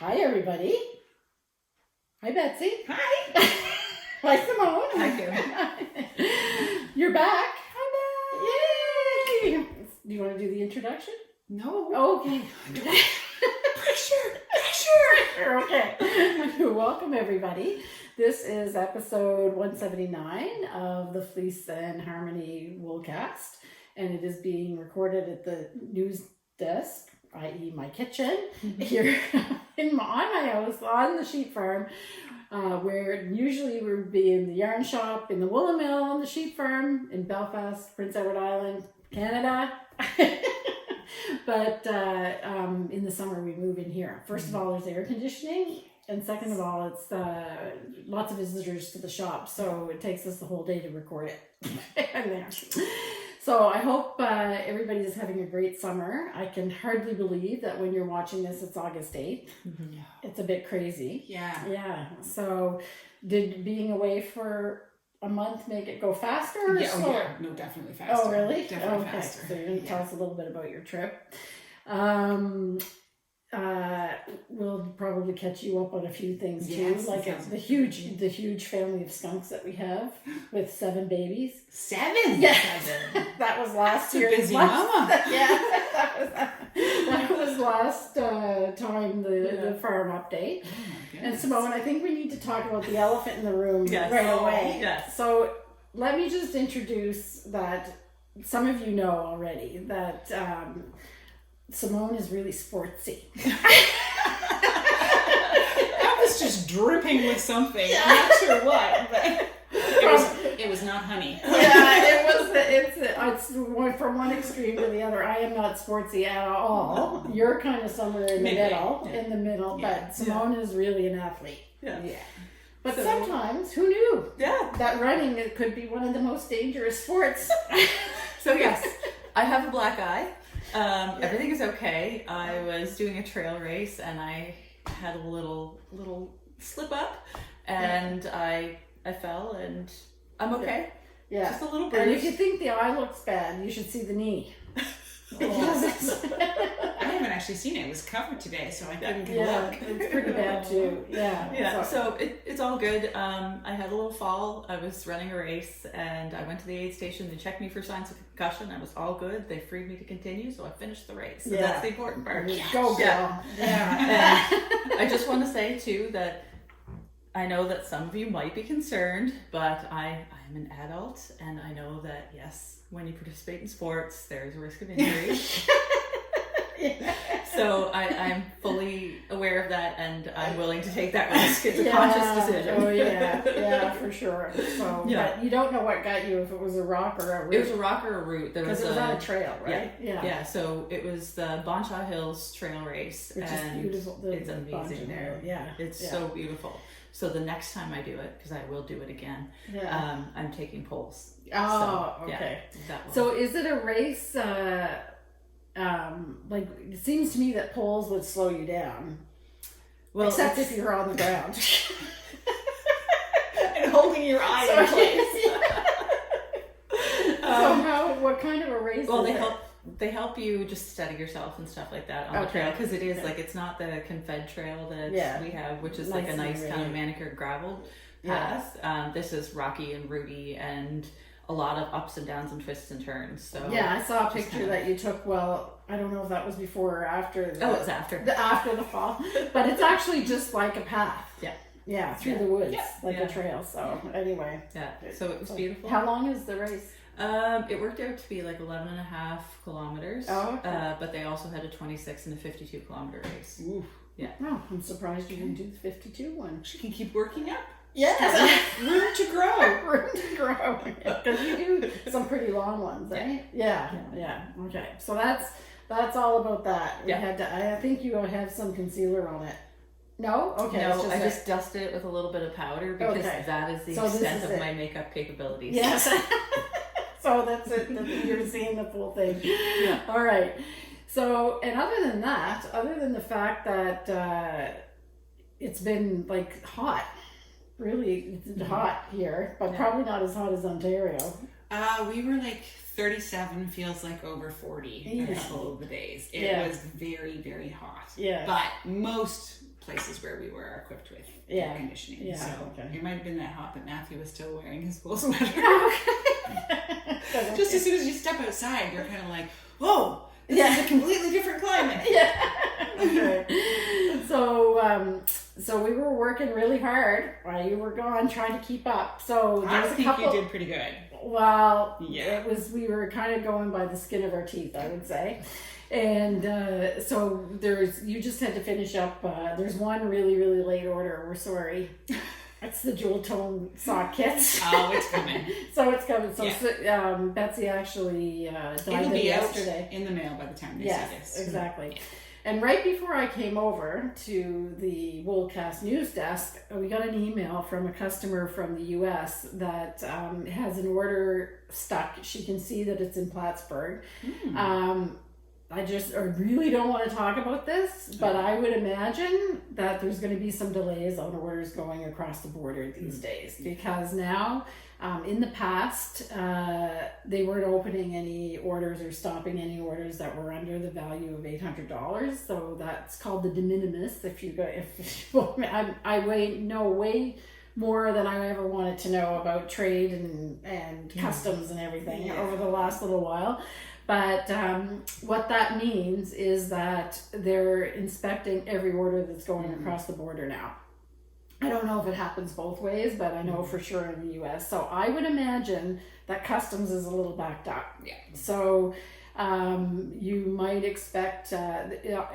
Hi, everybody. Hi, Betsy. Hi. Hi, Simone. Hi, Karen. You're back. I'm back. Yay! Do you want to do the introduction? No. Okay. Pressure. Okay. Welcome, everybody. This is episode 179 of the Fleece and Harmony Woolcast, and it is being recorded at the news desk, i.e. my kitchen, here on my house on the sheep farm, where usually we would be in the yarn shop, in the woolen mill, on the sheep farm in Belfast, Prince Edward Island, Canada. But in the summer we move in here. First of all, there's air conditioning, and second of all, it's lots of visitors to the shop, so it takes us the whole day to record it. So I hope everybody is having a great summer. I can hardly believe that when you're watching this, it's August 8th. Mm-hmm. It's a bit crazy. Yeah. So did being away for a month make it go faster or slower? No, definitely faster. Oh, really? Definitely faster. So you're going to tell us a little bit about your trip. We'll probably catch you up on a few things too, Yes, like the huge family of skunks that we have with 7 babies. 7? Yeah. 7. That was last year. Busy mama. Yeah, that was last time the farm update. Oh, and Simone, I think we need to talk about the elephant in the room right away. Yes. So let me just introduce that. Some of you know already that Simone is really sportsy. That was just dripping with something. Yeah. I'm not sure what, but it was not honey. Yeah, it's from one extreme to the other. I am not sportsy at all. You're kind of somewhere in the middle. Yeah. But Simone is really an athlete. Yeah. But sometimes, who knew? Yeah. That running, it could be one of the most dangerous sports. So yes, I have a black eye. Everything is okay. I was doing a trail race and I had a little slip up and I fell and I'm okay. Yeah. Just a little bruise. And if you think the eye looks bad, you should see the knee. I haven't actually seen it. It was covered today, so I couldn't look. It's pretty bad too. Yeah. So it's all good. I had a little fall. I was running a race and I went to the aid station. They checked me for signs of concussion. I was all good. They freed me to continue, so I finished the race. So that's the important part. Go, girl. Yeah. And I just want to say too that I know that some of you might be concerned, but I'm an adult and I know that yes, when you participate in sports, there's a risk of injury. So I'm fully aware of that and I'm willing to take that risk. It's a conscious decision. Oh yeah, for sure. So, but you don't know what got you, if it was a rock or a root. It was a rock or a root. Because it was on a trail, right? Yeah. So it was the Bonshaw Hills trail race. Which and is beautiful. It's amazing there. Yeah. It's so beautiful. So the next time I do it, because I will do it again, I'm taking poles. Oh, so, okay. So is it a race, like, it seems to me that poles would slow you down. Well, except if you're on the ground. And holding your eye in place. So what kind of a race is it? They help you just steady yourself and stuff like that on the trail, because it is like, it's not the Confed trail that we have, which is like a nice kind of manicured gravel path. This is rocky and rooty and a lot of ups and downs and twists and turns. So I saw a picture that you took. Well, I don't know if that was before or after. It was after the fall, but it's actually just like a path. Yeah, through the woods, like a trail. So anyway, so it was beautiful. How long is the race? It worked out to be like 11.5 kilometers. Oh, okay. But they also had a 26 and a 52 kilometer race. Oof. Yeah. Oh, I'm surprised you didn't do the 52 one. She can keep working up. Yes. Room to grow. Room to grow. Because you do some pretty long ones, right? Yeah. Okay. So that's all about that. We had to. I think you have some concealer on it. No? Okay. No, I just dusted it with a little bit of powder because that is the extent of my makeup capabilities. Yes. So that's it. You're seeing the full thing. Yeah. All right. So, and other than the fact that it's been like hot, really hot here, but probably not as hot as Ontario. We were like 37 feels like over 40 a couple of the days. It was very, very hot. Yeah. But most places where we were equipped with air conditioning. Yeah, So okay. it might have been that hot that Matthew was still wearing his wool sweater. Okay. Just as soon as you step outside, you're kind of like, whoa, this is a completely different climate. Yeah. Okay. So we were working really hard while you were gone trying to keep up. So I think you did pretty good. Well, Yeah. we were kind of going by the skin of our teeth, I would say. And so you just had to finish up. There's one really, really late order. We're sorry. It's the jewel tone sock kits. Oh, it's coming. So it's coming. So Yeah. Betsy actually died It'll be yesterday. out in the mail by the time they Yes, see this. exactly. Yeah. And right before I came over to the Woolcast news desk, we got an email from a customer from the U.S. that has an order stuck. She can see that it's in Plattsburgh. I really don't want to talk about this, but I would imagine that there's going to be some delays on orders going across the border these days, because now, in the past, they weren't opening any orders or stopping any orders that were under the value of $800. So that's called the de minimis. I know way more than I ever wanted to know about trade and customs and everything over the last little while. But what that means is that they're inspecting every order that's going across the border now. I don't know if it happens both ways, but I know for sure in the U.S. So I would imagine that customs is a little backed up. Yeah. So you might expect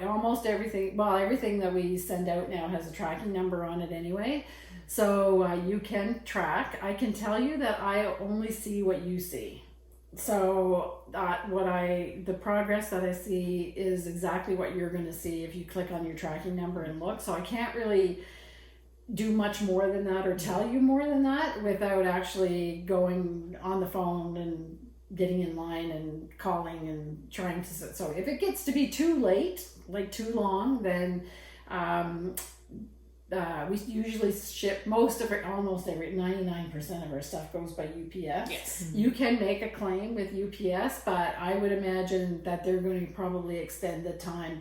almost everything. Well, everything that we send out now has a tracking number on it anyway. So you can track. I can tell you that I only see what you see. So the progress that I see is exactly what you're going to see if you click on your tracking number and look. So I can't really do much more than that or tell you more than that without actually going on the phone and getting in line and calling and trying to. So if it gets to be too late, like too long, then we usually ship almost every 99% of our stuff goes by UPS. Yes. You can make a claim with UPS, but I would imagine that they're going to probably extend the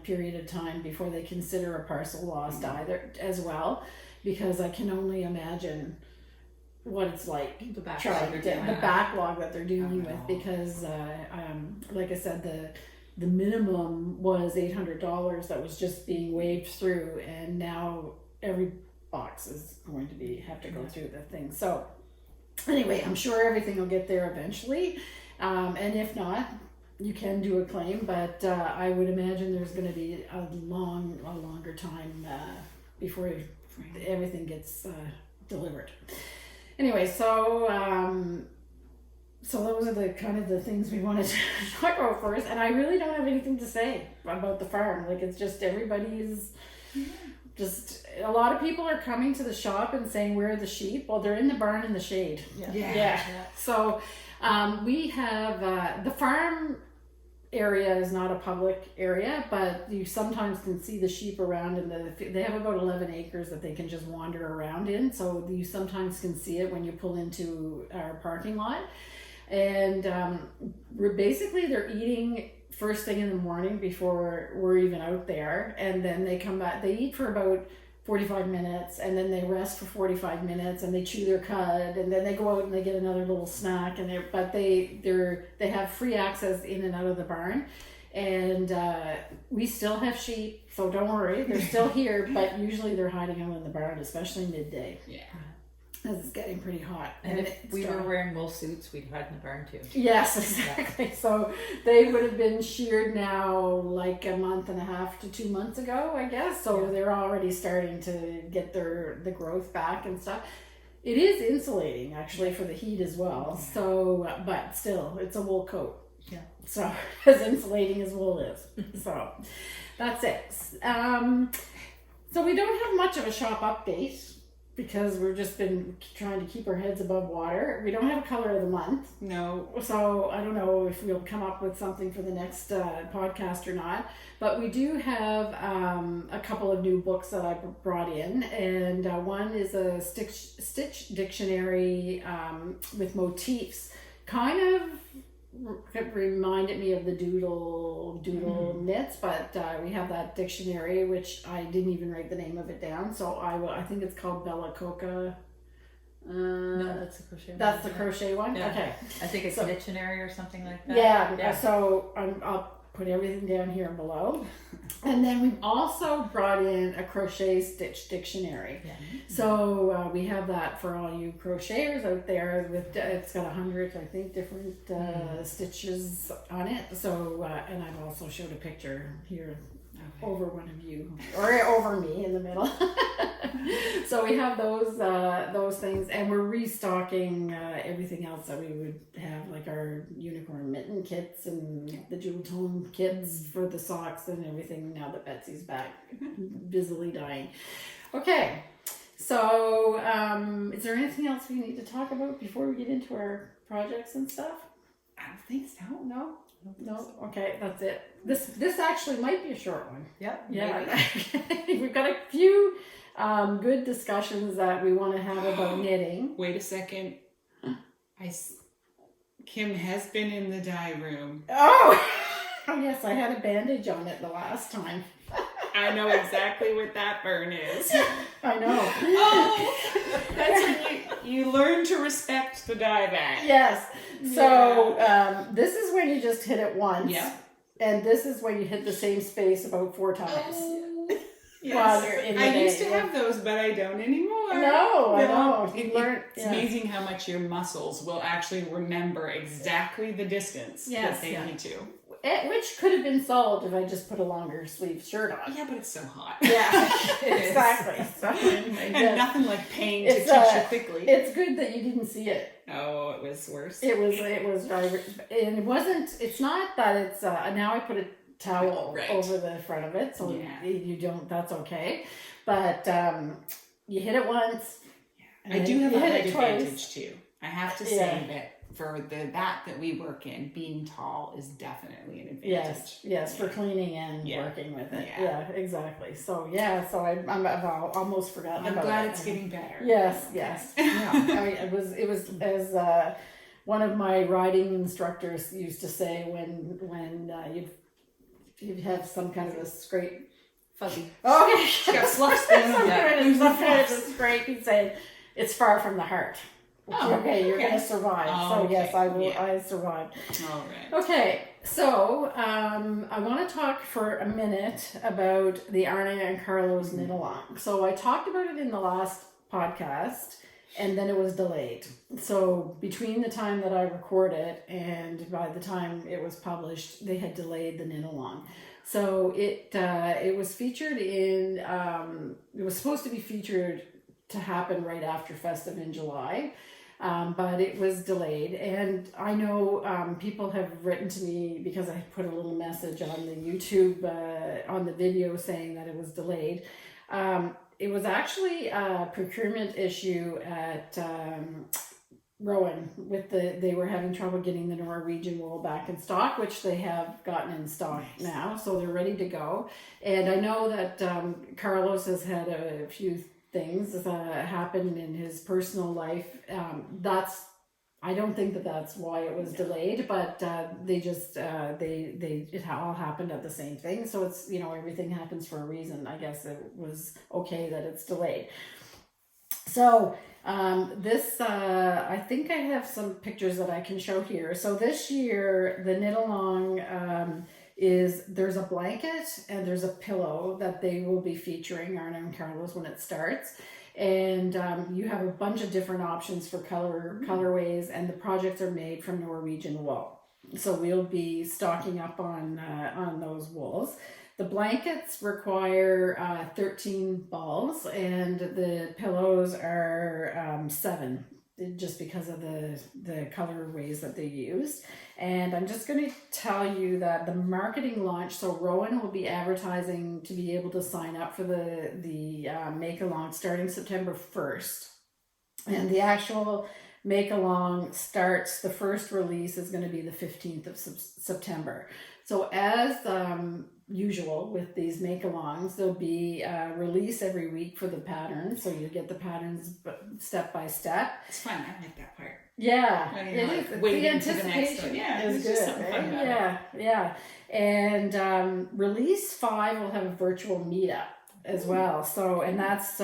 period of time before they consider a parcel lost either as well, because I can only imagine what it's like the backlog that they're dealing with, because like I said, the minimum was $800 that was just being waved through, and now every box is going to have to go through the thing. So anyway, I'm sure everything will get there eventually, and if not, you can do a claim, but I would imagine there's going to be a longer time before everything gets delivered. Anyway, so those are the kind of the things we wanted to talk about first, and I really don't have anything to say about the farm. Like, it's just everybody's just, a lot of people are coming to the shop and saying, where are the sheep? Well, they're in the barn in the shade. Yeah. So we have the farm area is not a public area, but you sometimes can see the sheep around, and they have about 11 acres that they can just wander around in, so you sometimes can see it when you pull into our parking lot. And they're eating first thing in the morning before we're even out there, and then they come back. They eat for about 45 minutes, and then they rest for 45 minutes, and they chew their cud, and then they go out and they get another little snack, and they have free access in and out of the barn. And we still have sheep, so don't worry, they're still here, but usually they're hiding out in the barn, especially midday. Yeah. Because it's getting pretty hot. And if we were wearing wool suits, we'd hide in the barn too. Yes, exactly. Yeah. So they would have been sheared now like a month and a half to 2 months ago, I guess. So they're already starting to get the growth back and stuff. It is insulating actually for the heat as well. So, but still, it's a wool coat. Yeah. So as insulating as wool is. So that's it. So we don't have much of a shop update, because we've just been trying to keep our heads above water. We don't have a color of the month. No. So I don't know if we'll come up with something for the next podcast or not. But we do have a couple of new books that I brought in. And one is a stitch dictionary with motifs. Kind of reminded me of the doodle knits, but we have that dictionary, which I didn't even write the name of it down, so I think it's called Bella Coca. No, that's the crochet one. That's the crochet one? Yeah. Okay. I think it's dictionary or something like that. Yeah. So I'll put everything down here below. And then we've also brought in a crochet stitch dictionary. Yeah. So we have that for all you crocheters out there. It's got 100, I think, different stitches on it. So and I've also showed a picture here over one of you, or over me in the middle. So we have those things, and we're restocking everything else that we would have, like our unicorn mitten kits and the jewel tone kits for the socks and everything, now that Betsy's back busily dyeing. Okay, so is there anything else we need to talk about before we get into our projects and stuff? I don't think so. No. Okay, that's it. This actually might be a short one. Yep. Yeah. We've got a few good discussions that we want to have about knitting. Wait a second. Kim has been in the dye room. Oh yes, I had a bandage on it the last time. I know exactly what that burn is. I know. Oh, that's when you learn to respect the dye bag. Yes. So this is when you just hit it once. Yeah. And this is when you hit the same space about 4 times. Yes. While you're in the I day. used to have those, but I don't anymore. No, I know. It's amazing how much your muscles will actually remember exactly the distance that they need to. Which could have been solved if I just put a longer sleeve shirt on. Yeah, but it's so hot. Yeah, exactly. And nothing like paying to teach you quickly. It's good that you didn't see it. Oh, it was worse. It was, and it wasn't. It's not that it's. Now I put a towel over the front of it, so you don't. That's okay, but you hit it once. Yeah. I do have a height advantage too. I have to say that. For that we work in, being tall is definitely an advantage. Yes, for cleaning and working with it. Yeah, exactly. So I've almost forgotten about it. I'm glad it's getting better. Yes. Yeah. I mean, it was as one of my riding instructors used to say when you'd have some kind of a scrape. Fuzzy. Okay. She got fluff spin. Some kind of a scrape. He'd say, it's far from the heart. Okay, you're going to survive. So yes, I will. Yeah. I survived. All right. Okay, so I want to talk for a minute about the Arne and Carlos knit along. So I talked about it in the last podcast, and then it was delayed. So between the time that I recorded and by the time it was published, they had delayed the knit along. So it was featured in. It was supposed to be featured to happen right after Festive in July. But it was delayed, and I know people have written to me because I put a little message on the YouTube on the video saying that it was delayed. It was actually a procurement issue at Rowan they were having trouble getting the Norwegian wool back in stock, which they have gotten in stock now, so they're ready to go. And I know that Carlos has had a few things happened in his personal life. I don't think that's why it was delayed, but they just it all happened at the same thing. So it's, everything happens for a reason. I guess it was okay that it's delayed. So this I think I have some pictures that I can show here. So this year the knit along there's a blanket and there's a pillow that they will be featuring, Arne and Carlos, when it starts. And you have a bunch of different options for colorways, and the projects are made from Norwegian wool. So we'll be stocking up on those wools. The blankets require 13 balls, and the pillows are 7, just because of the colorways that they used. And I'm just going to tell you that the marketing launch, so Rowan will be advertising to be able to sign up for the make along starting September 1st. And the actual make along starts, the first release is going to be the 15th of September. So as usual with these make-alongs. There'll be a release every week for the patterns, so you get the patterns step by step. It's fun. I like that part. Yeah, it is. The anticipation is good, right? Yeah. And release 5 will have a virtual meetup as well. So, and that's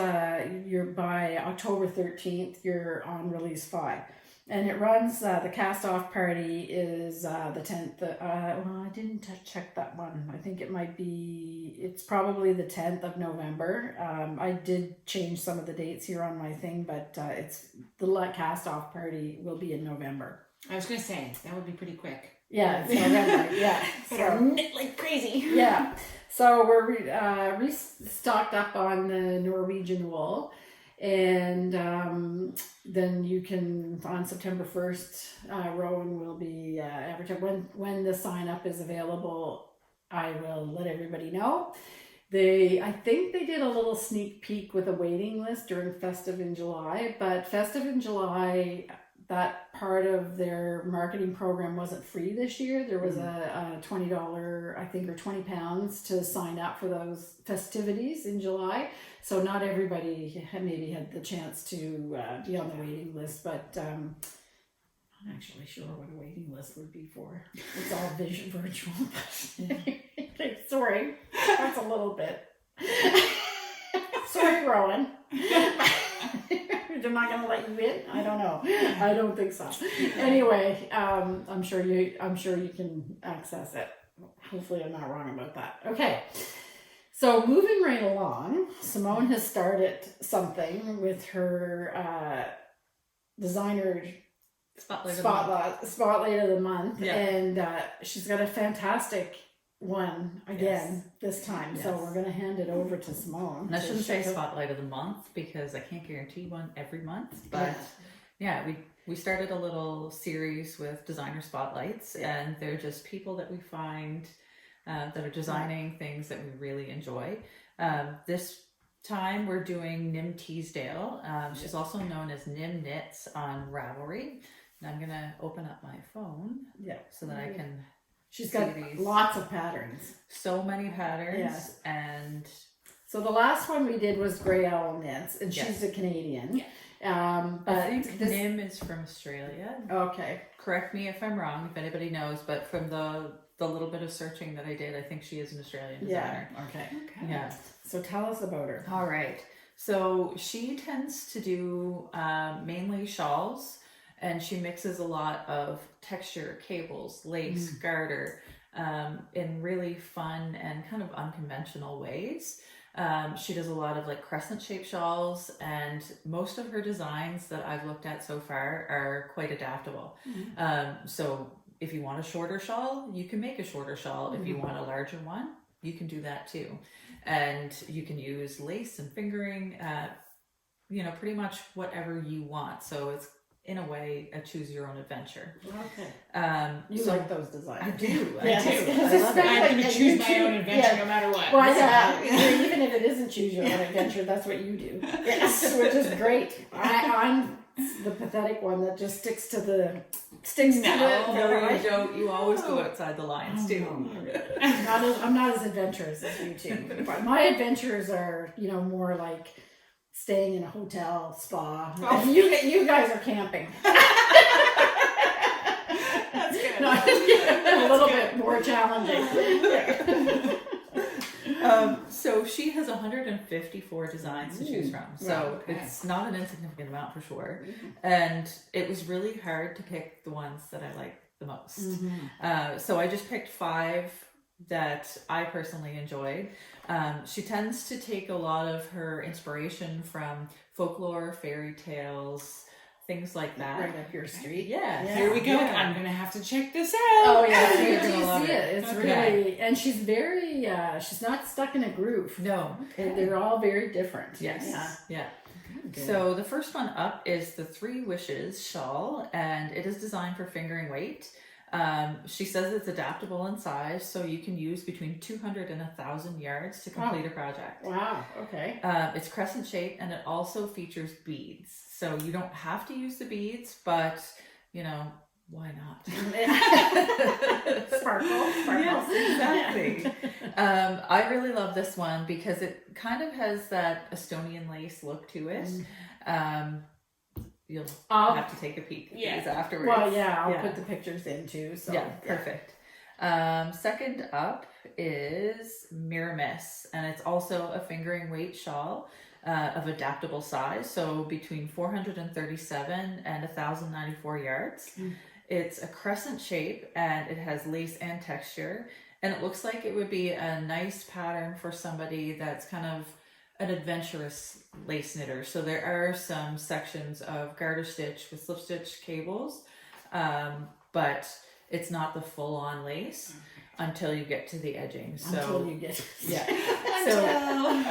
you're by October 13th. You're on release 5. And it runs, the cast-off party is the 10th. Well, I didn't check that one. I think it's probably the 10th of November. I did change some of the dates here on my thing, but it's the cast-off party will be in November. I was going to say, that would be pretty quick. Yeah, it's November, yeah. So knit like crazy. Yeah. So we're restocked up on the Norwegian wool. And then you can, on September 1st, Rowan will be advertising. When the sign up is available, I will let everybody know. I think they did a little sneak peek with a waiting list during Festive in July, but Festive in July, that part of their marketing program wasn't free this year. There was a $20, I think, or £20 to sign up for those festivities in July. So not everybody maybe had the chance to be on the waiting list, but I'm not actually sure what a waiting list would be for. It's all virtual. Okay, sorry, that's a little bit. Sorry, Rowan. They're not going to let you in? I don't know. I don't think so. Anyway, I'm sure you can access it. Hopefully I'm not wrong about that. Okay. So moving right along, Simone has started something with her designer spotlight of the month. Yeah. And she's got a fantastic one again this time. Yes. So we're going to hand it over to Simone. And I shouldn't say spotlight of the month because I can't guarantee one every month, but we started a little series with designer spotlights, and they're just people that we find that are designing things that we really enjoy. This time we're doing Nim Teasdale. She's also known as Nim Knits on Ravelry. And I'm going to open up my phone so that I can... She's got lots of patterns. So many patterns. Yes. And so the last one we did was Grey Owl Knits, and she's a Canadian. Yeah. But I think Nim is from Australia. Okay. Correct me if I'm wrong, if anybody knows, but from the little bit of searching that I did, I think she is an Australian designer. Yeah. Okay. Yeah. So tell us about her. All right. So she tends to do mainly shawls. And she mixes a lot of texture, cables, lace, garter, in really fun and kind of unconventional ways. She does a lot of like crescent shaped shawls, and most of her designs that I've looked at so far are quite adaptable. So if you want a shorter shawl, you can make a shorter shawl. If you want a larger one, you can do that too. And you can use lace and fingering, pretty much whatever you want. So it's, in a way, a choose your own adventure. Okay. You like those designs. I do. Yes. I do. I'm going to choose my own adventure no matter what. Well, even if it isn't choose your own adventure, that's what you do. Yes, which is great. I'm the pathetic one that just sticks to the... No, you don't. You always go outside the lines too. I'm not as adventurous as you two. But my adventures are, more like staying in a hotel, spa. And you guys are camping. That's good. No, a little bit more challenging. So she has 154 designs to choose from. So it's not an insignificant amount for sure. And it was really hard to pick the ones that I like the most. So I just picked 5 that I personally enjoyed. She tends to take a lot of her inspiration from folklore, fairy tales, things like that. Right up your street. Yeah. Here we go. Yeah. I'm going to have to check this out. Oh, yeah. You're going to love it. It's really... And she's very... she's not stuck in a groove. No. They're all very different. Yes. Yeah. So the first one up is the 3 Wishes shawl, and it is designed for fingering weight. She says it's adaptable in size, so you can use between 200 and 1,000 yards to complete a project. Wow, okay. It's crescent shaped, and it also features beads. So you don't have to use the beads, but, why not? Sparkle. Yes, exactly. I really love this one because it kind of has that Estonian lace look to it. You'll have to take a peek at these afterwards. Well, yeah, I'll put the pictures in too. So yeah, perfect. Second up is Miramis, and it's also a fingering weight shawl of adaptable size, so between 437 and 1,094 yards. It's a crescent shape, and it has lace and texture, and it looks like it would be a nice pattern for somebody that's kind of an adventurous lace knitter. So there are some sections of garter stitch with slip stitch cables, but it's not the full-on lace until you get to the edging. So until you get so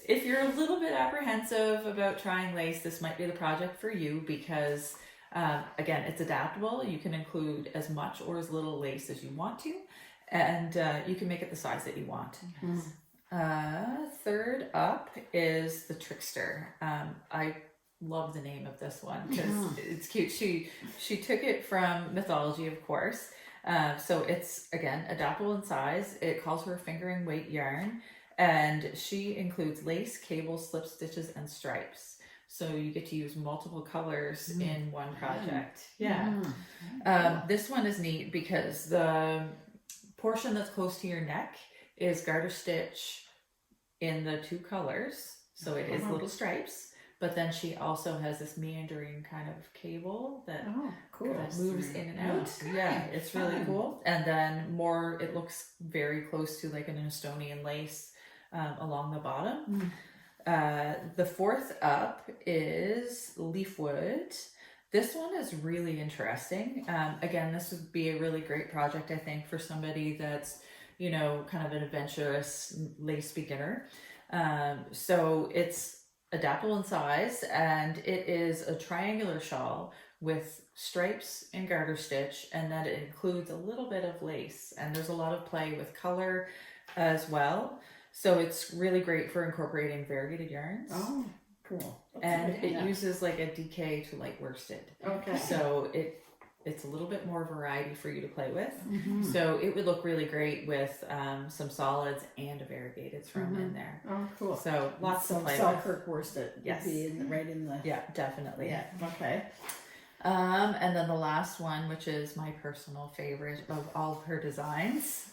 if you're a little bit apprehensive about trying lace, this might be the project for you because again, it's adaptable. You can include as much or as little lace as you want to, and you can make it the size that you want. Third up is the Trickster. I love the name of this one because it's cute. She took it from mythology, of course. So it's, again, adaptable in size. It calls for a fingering weight yarn, and she includes lace, cables, slip stitches, and stripes. So you get to use multiple colors in one project. This one is neat because the portion that's close to your neck is garter stitch in the two colors. So it is little stripes, but then she also has this meandering kind of cable that moves in and out. Yeah, it's really cool. And then it looks very close to like an Estonian lace along the bottom. The fourth up is Leafwood. This one is really interesting. Again, this would be a really great project, I think, for somebody that's, kind of an adventurous lace beginner. So it's adaptable in size, and it is a triangular shawl with stripes and garter stitch, and then it includes a little bit of lace, and there's a lot of play with color as well. So it's really great for incorporating variegated yarns. Oh, cool. And it uses like a DK to like worsted. Okay. So it's a little bit more variety for you to play with. So it would look really great with some solids and a variegated thrown in there. Oh, cool. So lots to play with. Selkirk worsted would be right in the... Yeah, definitely. Yeah, okay. And then the last one, which is my personal favorite of all of her designs,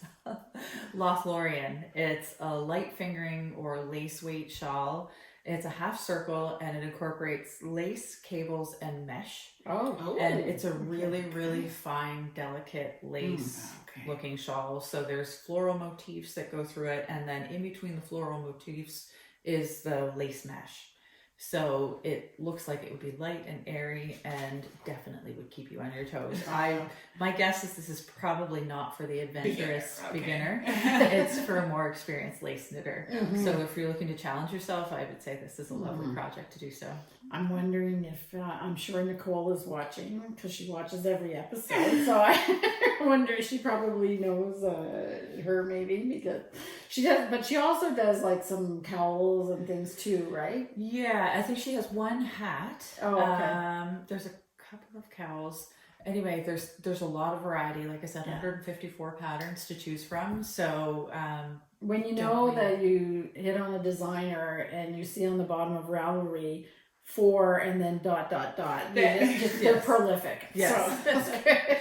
Lothlorien. It's a light fingering or lace weight shawl. It's a half circle, and it incorporates lace, cables, and mesh. And it's a really, really fine, delicate lace looking shawl. So there's floral motifs that go through it, and then in between the floral motifs is the lace mesh. So it looks like it would be light and airy and definitely would keep you on your toes. My guess is this is probably not for the adventurous beginner. It's for a more experienced lace knitter. So if you're looking to challenge yourself, I would say this is a lovely project to do so. I'm wondering if, I'm sure Nicole is watching because she watches every episode. So I wonder, she probably knows her maybe because she does, but she also does like some cowls and things too, right? Yeah, I think she has one hat. Oh, okay. There's a couple of cowls. Anyway, there's a lot of variety. Like I said, 154 patterns to choose from. So when you know that you hit on a designer and you see on the bottom of Ravelry 4 and then ... They're prolific. Yes. So,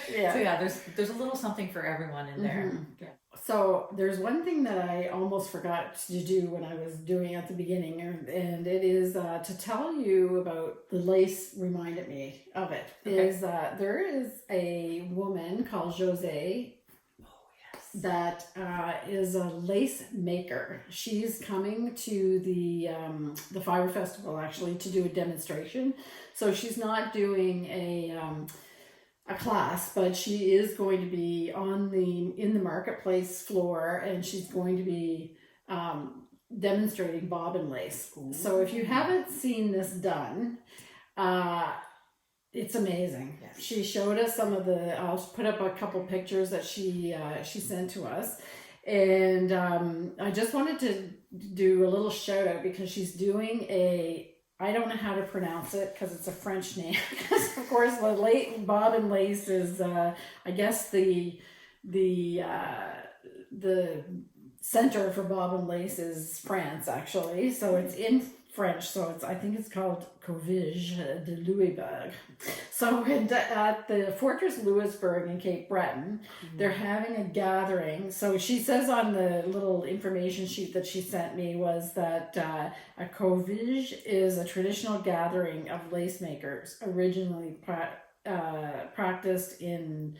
So yeah, there's a little something for everyone in there. Yeah. So there's one thing that I almost forgot to do when I was doing at the beginning, and it is to tell you about the lace. Reminded me of it. Is that there is a woman called Jose. That is a lace maker. She's coming to the Fiber Festival actually to do a demonstration. So she's not doing a class, but she is going to be in the marketplace floor, and she's going to be demonstrating bobbin lace. Ooh. So if you haven't seen this done, it's amazing. Yes. She showed us some of I'll put up a couple pictures that she sent to us. And I just wanted to do a little shout out because she's doing a I don't know how to pronounce it because it's a French name. Because of course the bobbin lace is, I guess the center for bobbin lace is France actually. So it's in French. So I think it's called Covige de Louisbourg. So at the Fortress Louisbourg in Cape Breton, they're having a gathering. So she says on the little information sheet that she sent me was that a Covige is a traditional gathering of lace makers, originally practiced in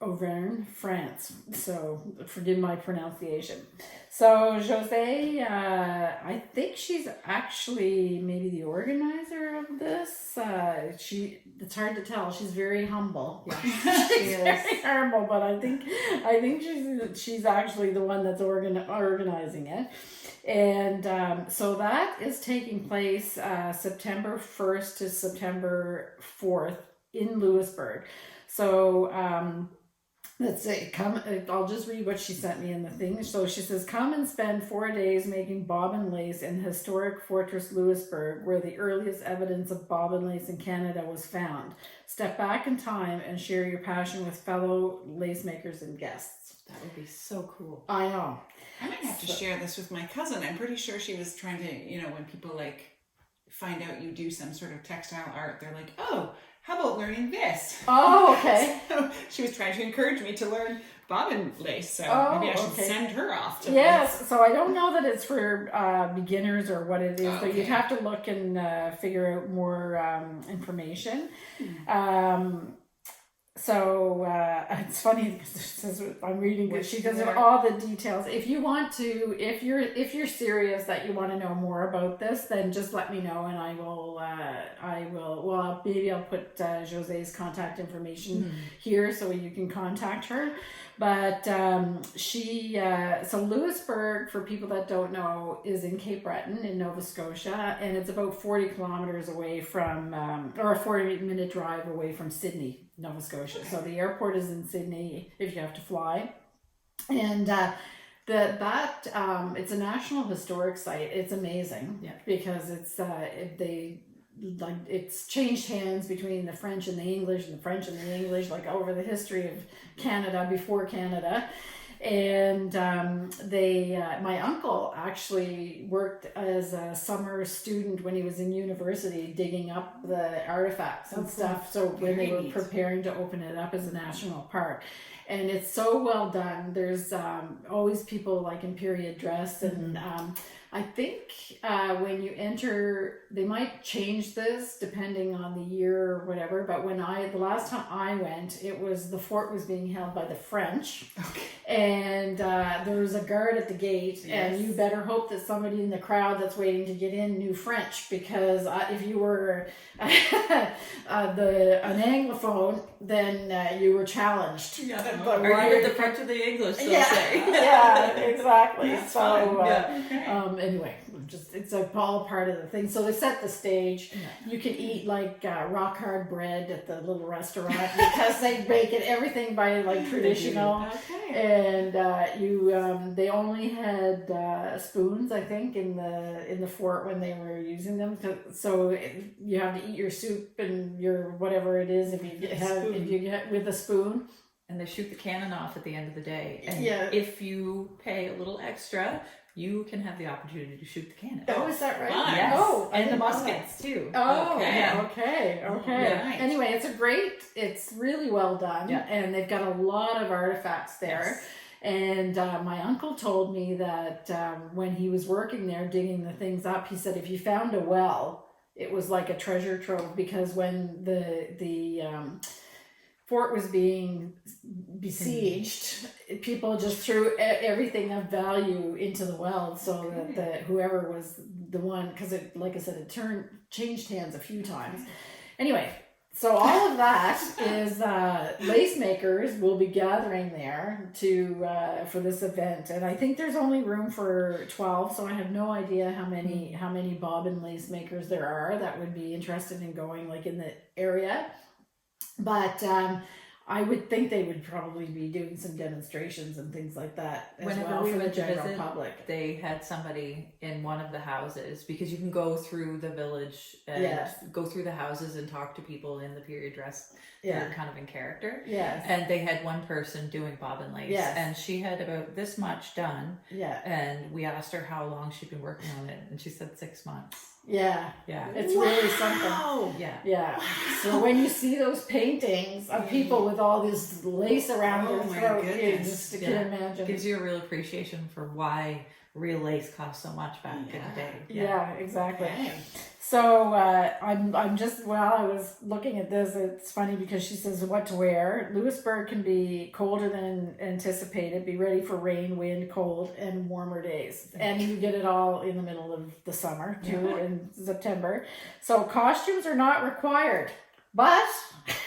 Auvergne, France. So forgive my pronunciation. So Jose, I think she's actually maybe the organizer of this. It's hard to tell. She's very humble. Yeah. She's very humble, but I think she's actually the one that's organizing it. And so that is taking place September 1st to September 4th in Louisbourg. So let's say, I'll just read what she sent me in the thing. So she says, come and spend 4 days making bobbin lace in historic Fortress Louisbourg, where the earliest evidence of bobbin lace in Canada was found. Step back in time and share your passion with fellow lace makers and guests. That would be so cool. I know. I might have to share this with my cousin. I'm pretty sure she was trying to, when people find out you do some sort of textile art, they're like, oh, how about learning this? Oh, okay. So she was trying to encourage me to learn bobbin lace, so maybe I should send her off to this. So I don't know that it's for beginners or what it is, but you'd have to look and figure out more information. So it's funny because I'm reading it. She does all the details. If you want to, if you're serious that you want to know more about this, then just let me know and I will. Well, maybe I'll put Jose's contact information here so you can contact her. But so Louisbourg, for people that don't know, is in Cape Breton in Nova Scotia, and it's about 40 kilometers away from, or a 40-minute drive away from Sydney, Nova Scotia. Okay. So the airport is in Sydney if you have to fly, and it's a National Historic Site. It's amazing, because it's changed hands between the French and the English and the French and the English, over the history of Canada before Canada. And my uncle actually worked as a summer student when he was in university digging up the artifacts and stuff. So when they were preparing to open it up as a national park. And it's so well done. There's always people in period dress, and I think when you enter, they might change this depending on the year or whatever. But the last time I went, the fort was being held by the French, and there was a guard at the gate, and you better hope that somebody in the crowd that's waiting to get in knew French, because if you were an Anglophone, then you were challenged. Yeah, are you with the French or the English? Yeah, exactly. So anyway, it's all part of the thing. So they set the stage. You can eat rock hard bread at the little restaurant because they make everything by traditional. And they only had spoons, I think, in the fort when they were using them. So you have to eat your soup and your whatever it is if you get with a spoon. And they shoot the cannon off at the end of the day. And if you pay a little extra, you can have the opportunity to shoot the cannon. Oh, is that right? Yes. Oh, and the muskets too. Oh, okay. Yeah. Anyway, it's really well done. Yeah. And they've got a lot of artifacts there. Yes. And my uncle told me that when he was working there digging the things up, he said if you found a well, it was like a treasure trove, because when the fort was being besieged, people just threw everything of value into the well, so that whoever was the one, because it, like I said, it changed hands a few times. Anyway, so all of that is lace makers will be gathering there for this event, and I think there's only room for 12, so I have no idea how many bobbin lace makers there are that would be interested in going in the area. But I would think they would probably be doing some demonstrations and things like that as Whenever well we for the went to general visit, public. they had somebody in one of the houses, because you can go through the village and Yes. go through the houses and talk to people in the period dress that Yeah. are kind of in character. Yes. And they had one person doing bobbin lace, Yes. and she had about this much done. Yeah. And we asked her how long she'd been working on it, and she said 6 months. Yeah. Yeah. It's really something. Yeah. Yeah. So when you see those paintings of people with all this lace around Oh their my throat, you goodness. just Yeah. can imagine. Gives you a real appreciation for why real lace cost so much back in the day. Yeah, exactly. Okay. So I'm just, while I was looking at this, it's funny because she says what to wear. Lewisburg can be colder than anticipated. Be ready for rain, wind, cold, and warmer days. And you get it all in the middle of the summer too, in September. So costumes are not required. But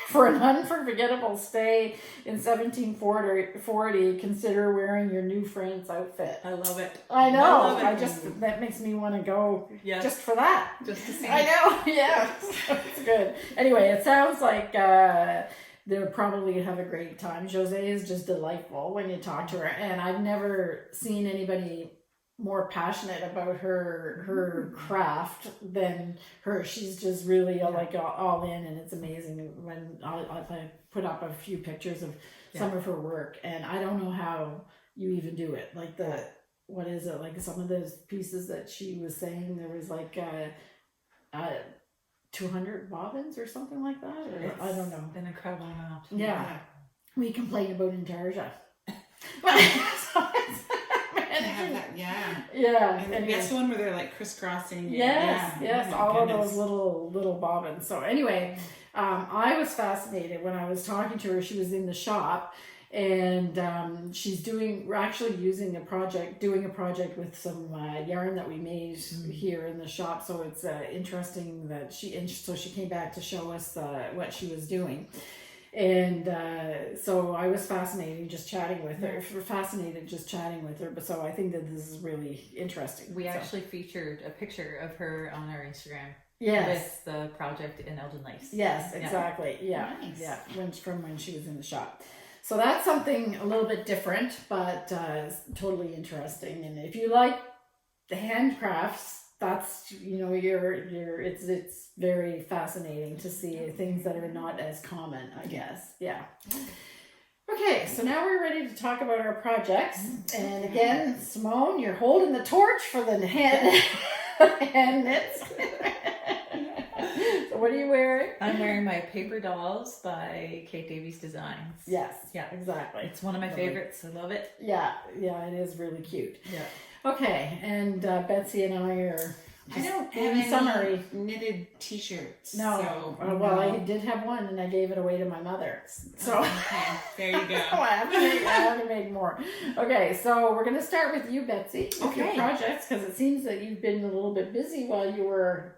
for an unforgettable stay in 1740, consider wearing your new France outfit. I love it. I know. love it. I just, that makes me want to go Yeah. just for that. Just to see. I know. Yeah. It's good. Anyway, it sounds like they'll probably have a great time. Jose is just delightful when you talk to her. And I've never seen anybody more passionate about her craft than her. She's just really like all in, and it's amazing when I put up a few pictures of some of her work, and I don't know how you even do it. Like what is it, like some of those pieces that she was saying, there was like 200 bobbins or something like that, or I don't know. An incredible amount. Yeah. We complain about Intarsia. Yeah. And that's the one where they're like crisscrossing. Yes, Oh my all goodness. of those little bobbins. So anyway, I was fascinated when I was talking to her. She was in the shop, and she's doing a project with some yarn that we made here in the shop. So it's interesting that she came back to show us what she was doing. And so I was fascinated just chatting with her. But so I think that this is really interesting. We actually featured a picture of her on our Instagram. Yes. With the project in Eldon Lace. Yes, exactly. Yeah. Nice. Yeah. From when she was in the shop. So that's something a little bit different, but totally interesting. And if you like the handcrafts, that's, it's very fascinating to see things that are not as common, I guess. Yeah. Okay, so now we're ready to talk about our projects. And again, Simone, you're holding the torch for the hand knits. So what are you wearing? I'm wearing my Paper Dolls by Kate Davies Designs. Yes. Yeah. Exactly. It's one of my favorites. I love it. Yeah, it is really cute. Yeah. Okay, and Betsy and I are I don't have in any summary. knitted t-shirts. No. So, Well, I did have one, and I gave it away to my mother. So okay, there you go. I have to make more. Okay, so we're going to start with you, Betsy, with your Okay. projects, because it seems that you've been a little bit busy while you were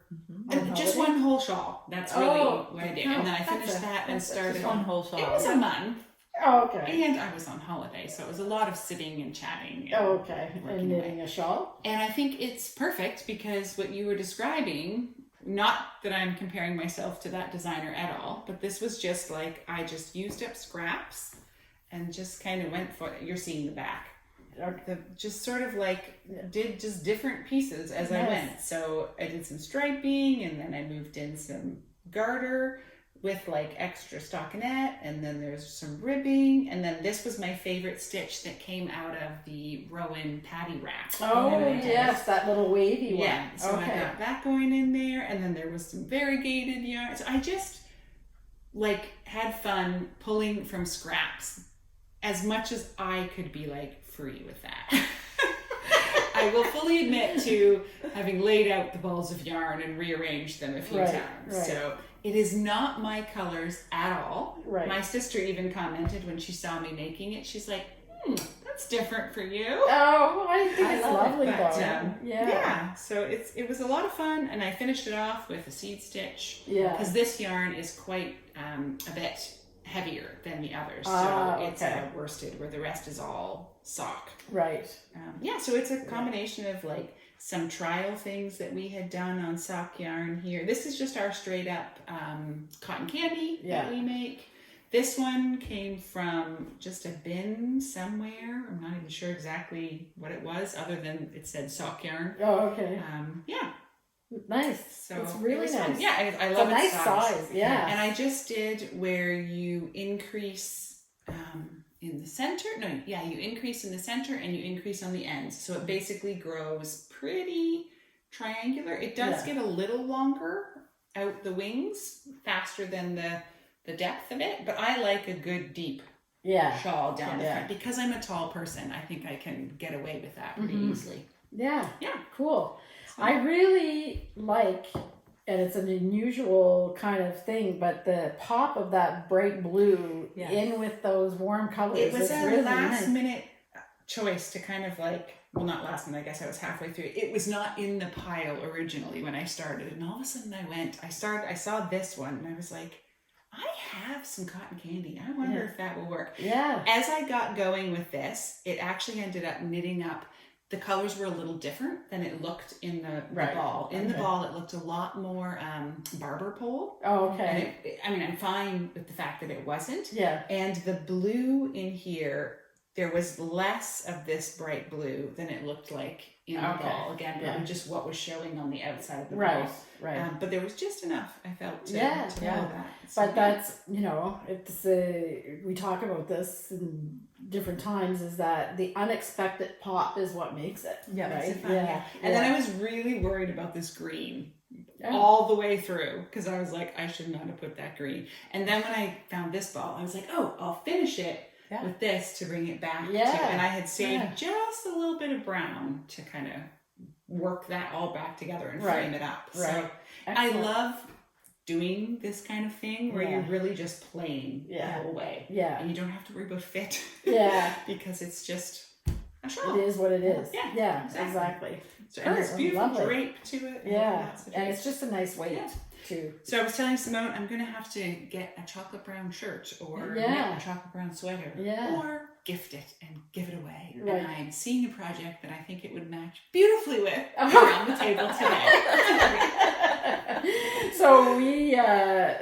on Just holiday. one whole shawl. That's really what I did. Oh, And then I that's finished a- that and that's started Just one whole shawl. It was a month. Oh, okay. And I was on holiday, so it was a lot of sitting and chatting. And Oh, okay. working And away. knitting a shawl? And I think it's perfect because what you were describing, not that I'm comparing myself to that designer at all, but this was just like, I just used up scraps and just kind of went for it. You're seeing the back. Just sort of like did just different pieces as I Nice. went. So I did some striping, and then I moved in some garter with like extra stockinette, and then there's some ribbing, and then this was my favorite stitch that came out of the Rowan patty wrap. Oh, And yes, that little wavy one. yeah, so I got that going in there, and then there was some variegated yarn. So I just like had fun pulling from scraps as much as I could be like free with that. I will fully admit to having laid out the balls of yarn and rearranged them a few times. Right. So it is not my colors at all. Right. My sister even commented when she saw me making it, she's like, that's different for you. Oh, I think it's love it, lovely but, though. Yeah, so it was a lot of fun, and I finished it off with a seed stitch. Yeah. Because this yarn is quite a bit heavier than the others. Ah, So it's okay. worsted, where the rest is all sock. Right. Yeah, so it's a combination of like some trial things that we had done on sock yarn here. This is just our straight up cotton candy that we make. This one came from just a bin somewhere. I'm not even sure exactly what it was, other than it said sock yarn. Oh, okay. Yeah. Nice. So it's really nice. Fun. Yeah, I love it's a its nice size. Yeah. And I just did where you increase in the center. No, yeah, you increase in the center and you increase on the ends. So it basically grows pretty triangular. It does get a little longer out the wings, faster than the depth of it. But I like a good deep shawl down the front. Because I'm a tall person, I think I can get away with that pretty easily. Yeah. Yeah. Cool. I really like, and it's an unusual kind of thing, but the pop of that bright blue in with those warm colors. It was a really last nice. minute choice to kind of like, well, not last minute, I guess I was halfway through. It was not in the pile originally when I started. And all of a sudden I saw this one and I was like, I have some cotton candy. I wonder if that will work. Yeah. As I got going with this, it actually ended up knitting up. The colors were a little different than it looked in the ball. In the ball, it looked a lot more barber pole. Oh, okay. And I'm fine with the fact that it wasn't. Yeah. And the blue in here, there was less of this bright blue than it looked like in the ball. Again, probably just what was showing on the outside of the ball. Right. But there was just enough, I felt, to follow that. So, but that's, it's we talk about this in different times, is that the unexpected pop is what makes it. Yeah, right? Makes it fun, And then I was really worried about this green all the way through, because I was like, I should not have put that green. And then when I found this ball, I was like, oh, I'll finish it with this to bring it back to, and I had saved just a little bit of brown to kind of work that all back together and frame it up. So I love doing this kind of thing where you're really just playing the whole way. Yeah. And you don't have to worry about fit. Yeah. Because it's just a shawl. It is what it is. Yeah. Exactly. So, and it's beautiful drape to it. And it's just a nice weight too. So I was telling Simone, I'm going to have to get a chocolate brown shirt or knit a chocolate brown sweater or gift it and give it away. Right. And I'm seeing a project that I think it would match beautifully with around the table today.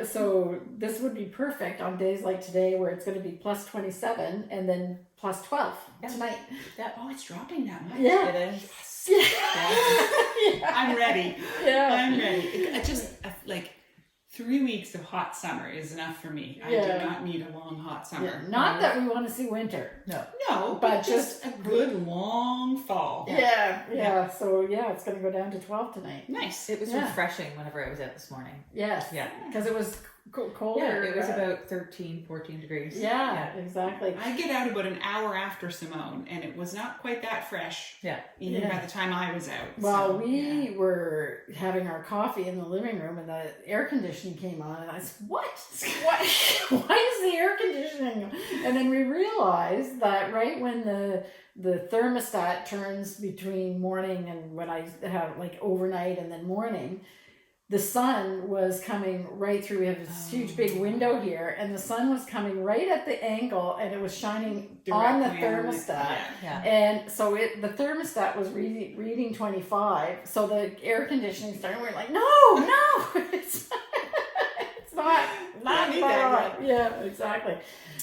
So this would be perfect on days like today where it's going to be plus 27 and then plus 12 tonight. Yeah. Oh, it's dropping that much. Yeah. It is. Yeah. I'm ready. Yeah. I'm ready. I just like 3 weeks of hot summer is enough for me. I do not need a long hot summer. Yeah. Not that we want to see winter. No, but just a good long fall. Yeah. So it's going to go down to 12 tonight. Nice. It was refreshing whenever I was out this morning. Yes. Yeah. Because it was colder. Yeah, it was about 13, 14 degrees. Yeah, exactly. I get out about an hour after Simone, and it was not quite that fresh. Yeah. Even by the time I was out. Well, we were having our coffee in the living room, and the air conditioning came on, and I said, "What? Why is the air conditioning?" And then we realized that right when the thermostat turns between morning and when I have like overnight and then morning, the sun was coming right through. We have this huge big window here, and the sun was coming right at the angle, and it was shining on the thermostat. And so the thermostat was reading 25. So the air conditioning started. We're like, no, it's not that. Yeah, exactly.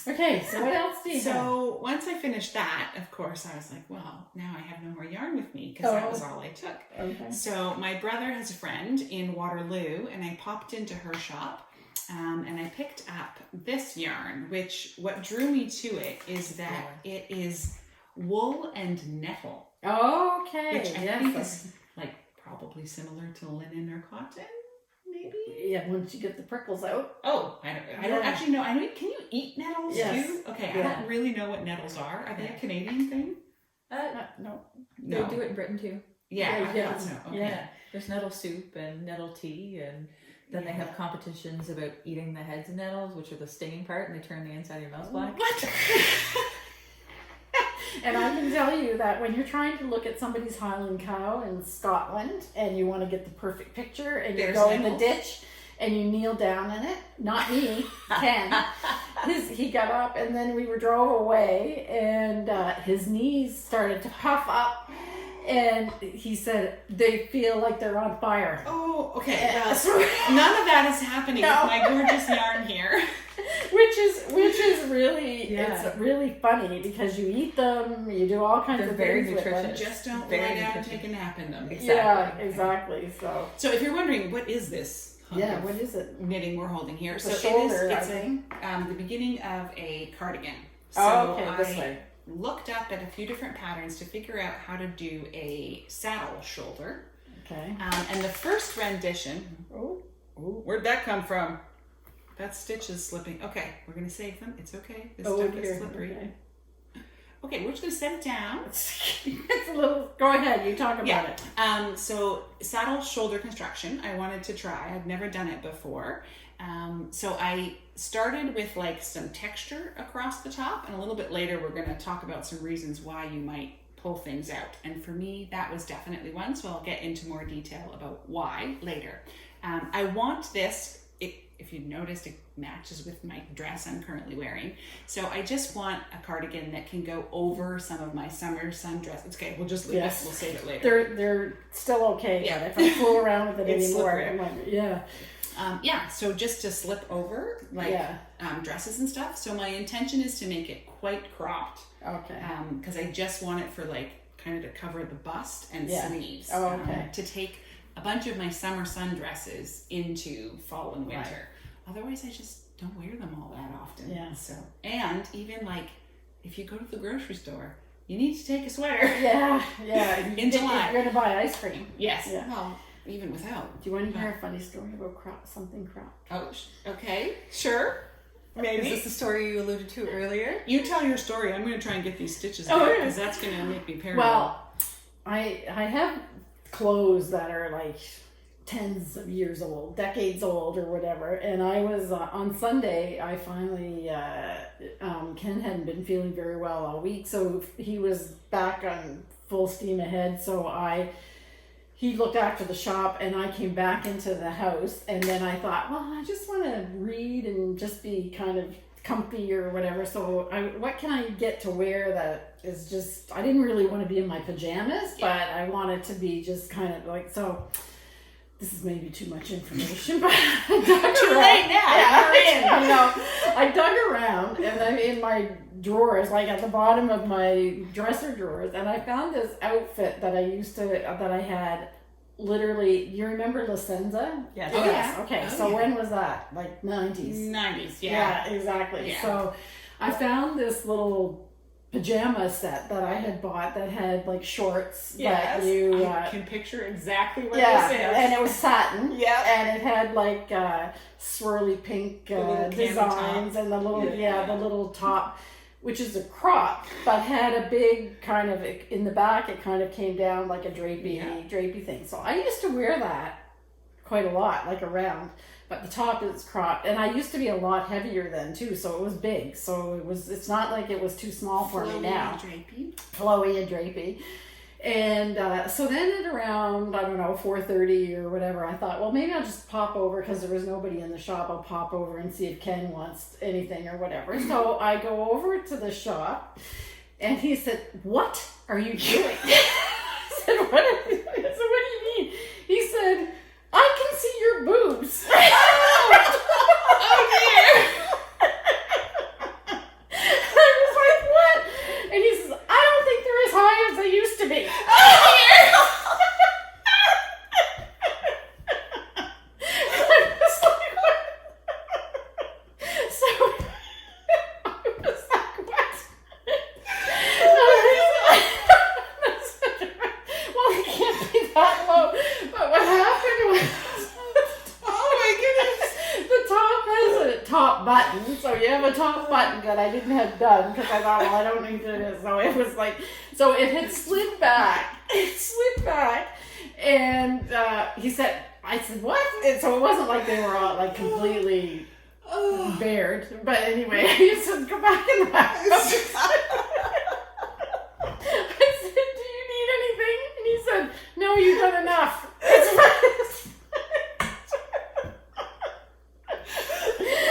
Okay, so what else do you have? So once I finished that, of course, I was like, well, now I have no more yarn with me because that was all I took. Okay. So my brother has a friend in Waterloo, and I popped into her shop and I picked up this yarn, which what drew me to it is that it is wool and nettle. Okay. Which I think is like probably similar to linen or cotton. Maybe? Yeah, once you get the prickles out. Oh, I don't actually know. Can you eat nettles too? Okay, I don't really know what nettles are. Are they a Canadian thing? No. They do it in Britain too. Yeah, I thought so. Okay. Yeah. There's nettle soup and nettle tea, and then they have competitions about eating the heads of nettles, which are the stinging part, and they turn the inside of your mouth black. What? And I can tell you that when you're trying to look at somebody's Highland cow in Scotland and you want to get the perfect picture and you go in the ditch and you kneel down in it, not me, Ken, he got up and then we drove away and his knees started to puff up and he said they feel like they're on fire. Oh, okay. None of that is happening with my gorgeous yarn here. With which is really it's really funny because you eat them, you do all kinds of very things with them. You just don't lie down and take a nap in them. Exactly. Yeah, exactly. So if you're wondering, what is this? What is it? Knitting we're holding here. It's a shoulder, it's the beginning of a cardigan. So this way. Looked up at a few different patterns to figure out how to do a saddle shoulder. Okay. And the first rendition. Where'd that come from? That stitch is slipping. Okay, we're gonna save them. It's okay. This stuff is slippery. Okay, we're just gonna set it down. It's a little. Go ahead. You talk about it. So saddle shoulder construction. I wanted to try. I'd never done it before. So I started with like some texture across the top, and a little bit later we're going to talk about some reasons why you might pull things out. And for me, that was definitely one. So I'll get into more detail about why later. I want this. If you noticed, it matches with my dress I'm currently wearing. So I just want a cardigan that can go over some of my summer sundress. It's okay. We'll just leave it. We'll save it later. They're still okay. Yeah. But if I fool around with it anymore, I'm like, so just to slip over dresses and stuff. So my intention is to make it quite cropped. Okay. Because I just want it for like kind of to cover the bust and sleeves. Oh, okay. To take a bunch of my summer sundresses into fall and winter. Right. Otherwise, I just don't wear them all that often. Yeah. So, and even like if you go to the grocery store, you need to take a sweater. Yeah. In July. You're gonna buy ice cream. Yes. Yeah. Well, even without. Do you want to hear a funny story about something cropped? Oh, okay. Sure. Maybe. Is this the story you alluded to earlier? You tell your story. I'm going to try and get these stitches out because that's going to make me paranoid. Well, I have clothes that are like tens of years old, decades old or whatever. And I was on Sunday, I finally, Ken hadn't been feeling very well all week. So he was back on full steam ahead. So he looked after the shop and I came back into the house, and then I thought, well, I just want to read and just be kind of comfy or whatever. So what can I get to wear that is just, I didn't really want to be in my pajamas, but I wanted to be just kind of like, so this is maybe too much information, but I dug around. Now. I dug around and I'm in my drawers, like at the bottom of my dresser drawers, and I found this outfit that I had literally. You remember La Senza? Yes. Oh, yes. Okay. When was that? Like 90s. 90s. Yeah, exactly. Yeah. So I found this little pajama set that I had bought that had like shorts that you I can picture exactly what this is. And it was satin. Yeah. And it had like swirly pink designs and the little the little top, which is a crop, but had a big kind of, in the back it kind of came down like a drapey thing. So I used to wear that quite a lot, like around. But the top is cropped, and I used to be a lot heavier then too, so it was big. So it's not like it was too small for me now. Flowy and drapey. And so then at around, I don't know, 4:30 or whatever, I thought, well, maybe I'll just pop over because there was nobody in the shop. I'll pop over and see if Ken wants anything or whatever. So I go over to the shop, and he said, "What are you doing?" I said, "What do you mean?" He said, "I can see your boobs." Oh dear. I was like, "What?" And he says, "I don't think they're as high as they used to be." Oh dear. I was like, what? So I was like, what? Well, it can't be that low. But what happened was, oh my goodness, the top has a top button. So you have a top button that I didn't have done because I thought, well, I don't need to do this. So it was like, so it had slid back. It slid back. And he said, I said, what? And so it wasn't like they were all like completely bared. But anyway, he said, go back in the house. I said, do you need anything? And he said, no, you've done enough. It's fine.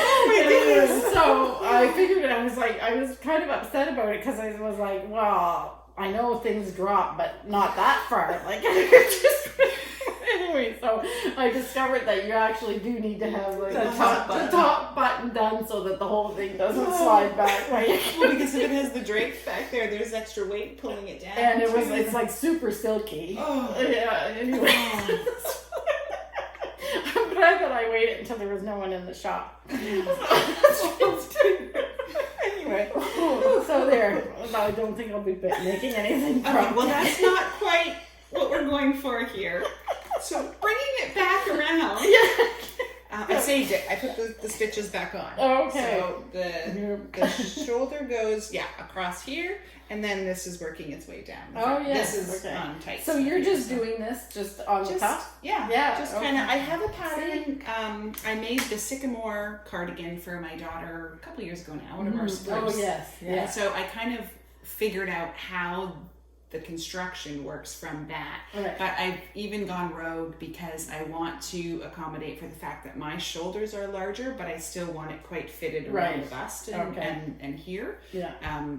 Oh my goodness. So I figured it. I was kind of upset about it because I was like, well, I know things drop, but not that far. Like, just anyways. So I discovered that you actually do need to have like The the top top button done so that the whole thing doesn't slide back. Right? Well, because if it has the drapes back there, there's extra weight pulling it down. And it's like super silky. Oh. Yeah. Anyway. I'm glad that I waited until there was no one in the shop. Anyway, so there. I don't think I'll be making anything from Okay, well, that's not quite what we're going for here. So bringing it back around. I saved it. I put the stitches back on. Okay. So the shoulder goes, across here, and then this is working its way down. Oh, yes. This is tight. So you're just doing this just on the top? Yeah. Just okay. kind of. I have a pattern. I made the sycamore cardigan for my daughter a couple years ago now. One of our spruce. Oh, yes. Yeah. So I kind of figured out how the construction works from that. Right. But I've even gone rogue because I want to accommodate for the fact that my shoulders are larger, but I still want it quite fitted around the bust and here. Yeah.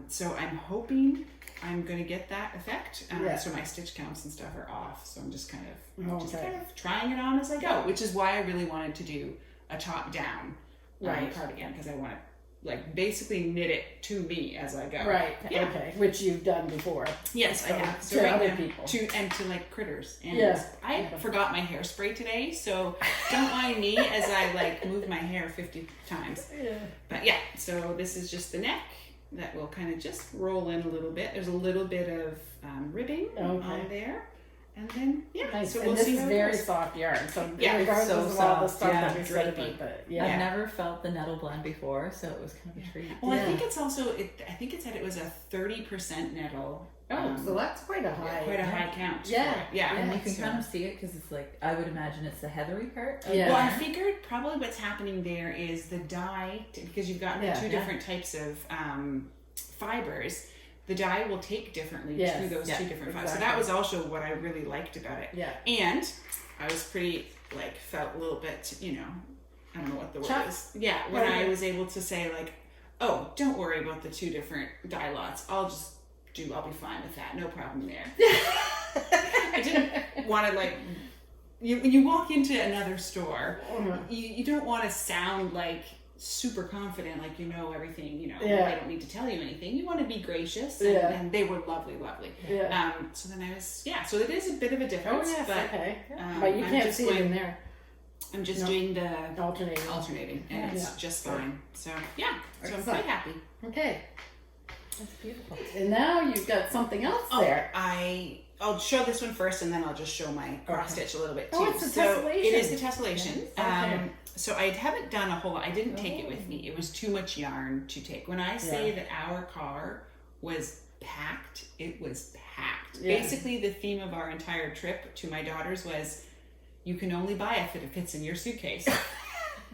So I'm hoping I'm going to get that effect. So my stitch counts and stuff are off. So I'm just kind of trying it on as I go, which is why I really wanted to do a top down cardigan, because I want to basically knit it to me as I go. Right. Yeah. Okay. Which you've done before. Yes, I have. So to right other now, people. To critters. And I forgot my hairspray today, so don't mind me as I move my hair 50 times. Yeah. But so this is just the neck that will kind of just roll in a little bit. There's a little bit of ribbing on there. And then, nice. So and we'll this see is very soft yarn. So it's regardless so of all the soft. stuff that we Drapey. said about that. I've never felt the nettle blend before, so it was kind of a treat. Well, I think it's also, I think it said it was a 30% nettle. So that's quite a high. Quite a high count. Yeah. Yeah. And you can kind of see it because it's I would imagine it's the heathery part. Yeah. Well, I figured probably what's happening there is the dye, because you've got the two different types of fibers. The dye will take differently to those two different fibers. So that was also what I really liked about it. Yeah. And I was pretty, felt a little bit, I don't know what the word is. Yeah, when I was able to say, oh, don't worry about the two different dye lots. I'll be fine with that. No problem there. I didn't want to, when you walk into another store, you don't want to sound super confident, you know everything, I don't need to tell you anything. You want to be gracious, and they were lovely. Yeah. So then I was, so it is a bit of a difference. Oh, yes, but, okay. But you can't see it in there. I'm just doing the alternating, and it's just fine. So, so I'm quite happy. Okay. That's beautiful. And now you've got something else there. I'll show this one first, and then I'll just show my cross stitch a little bit too. Oh, it's the tessellation. It is the tessellation. Okay. So I haven't done a whole lot. I didn't take it with me. It was too much yarn to take. When I say that our car was packed, it was packed. Yeah. Basically, the theme of our entire trip to my daughter's was, you can only buy it if it fits in your suitcase.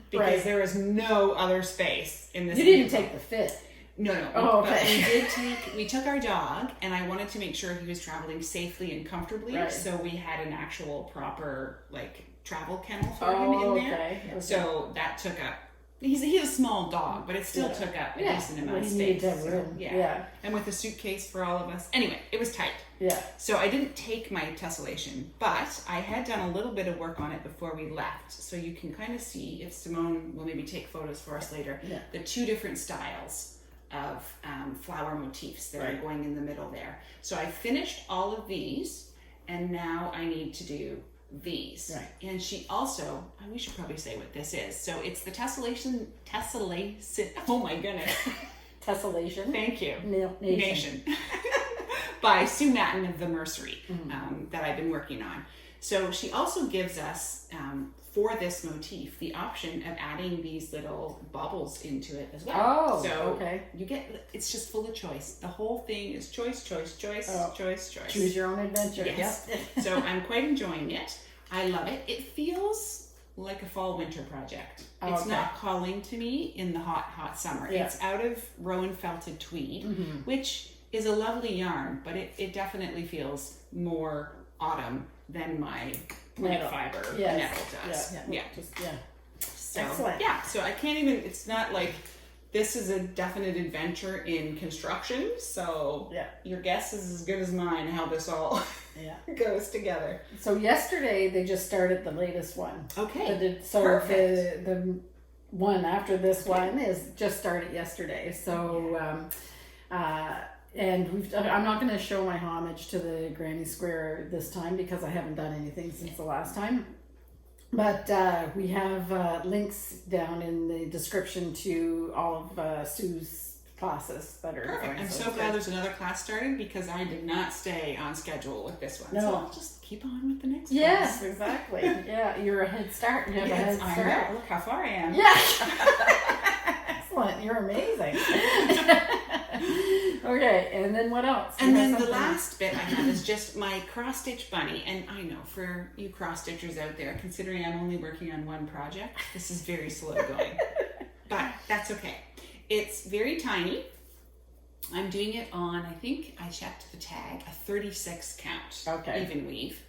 Because there is no other space in this. You didn't take the fit. No. Oh, okay. But we took our dog, and I wanted to make sure he was traveling safely and comfortably. Right. So we had an actual proper travel kennel for him in there. Okay. So that took up. He's a small dog, but it still took up a decent amount of space. And with a suitcase for all of us. Anyway, it was tight. Yeah. So I didn't take my tessellation, but I had done a little bit of work on it before we left. So you can kind of see, if Simone will maybe take photos for us later, the two different styles of flower motifs that are going in the middle there. So I finished all of these, and now I need to do these. Right. And she also, we should probably say what this is. So it's the tessellation, oh my goodness. Tessellation. Thank you. Nation. By Sue Matten of the Mercery that I've been working on. So she also gives us, for this motif, the option of adding these little bubbles into it as well. Oh, so okay. It's just full of choice. The whole thing is choice. Choose your own adventure. Yes. Yep. So I'm quite enjoying it. I love it. It feels like a fall-winter project. It's not calling to me in the hot summer. Yeah. It's out of Rowan felted tweed, which is a lovely yarn, but it definitely feels more autumn than my plant fiber nettle does. Yeah. So excellent. so I can't even, it's not like this is a definite adventure in construction. So your guess is as good as mine how this all goes together. So yesterday they just started the latest one. Okay. So the one after this one is just started yesterday. So and I'm not going to show my homage to the Granny Square this time because I haven't done anything since the last time. But we have links down in the description to all of Sue's classes that are perfect. I'm so glad there's another class starting because I did not stay on schedule with this one. No. So I'll just keep on with the next yes, class. Exactly. Yeah, you're a head start. You have a head start. I know. Look how far I am. Yeah. Excellent. You're amazing. Okay, and then what else? And then the last bit I have is just my cross stitch bunny. And I know for you cross stitchers out there, considering I'm only working on one project, this is very slow going. But that's okay. It's very tiny. I'm doing it on, I think I checked the tag, a 36 count even weave.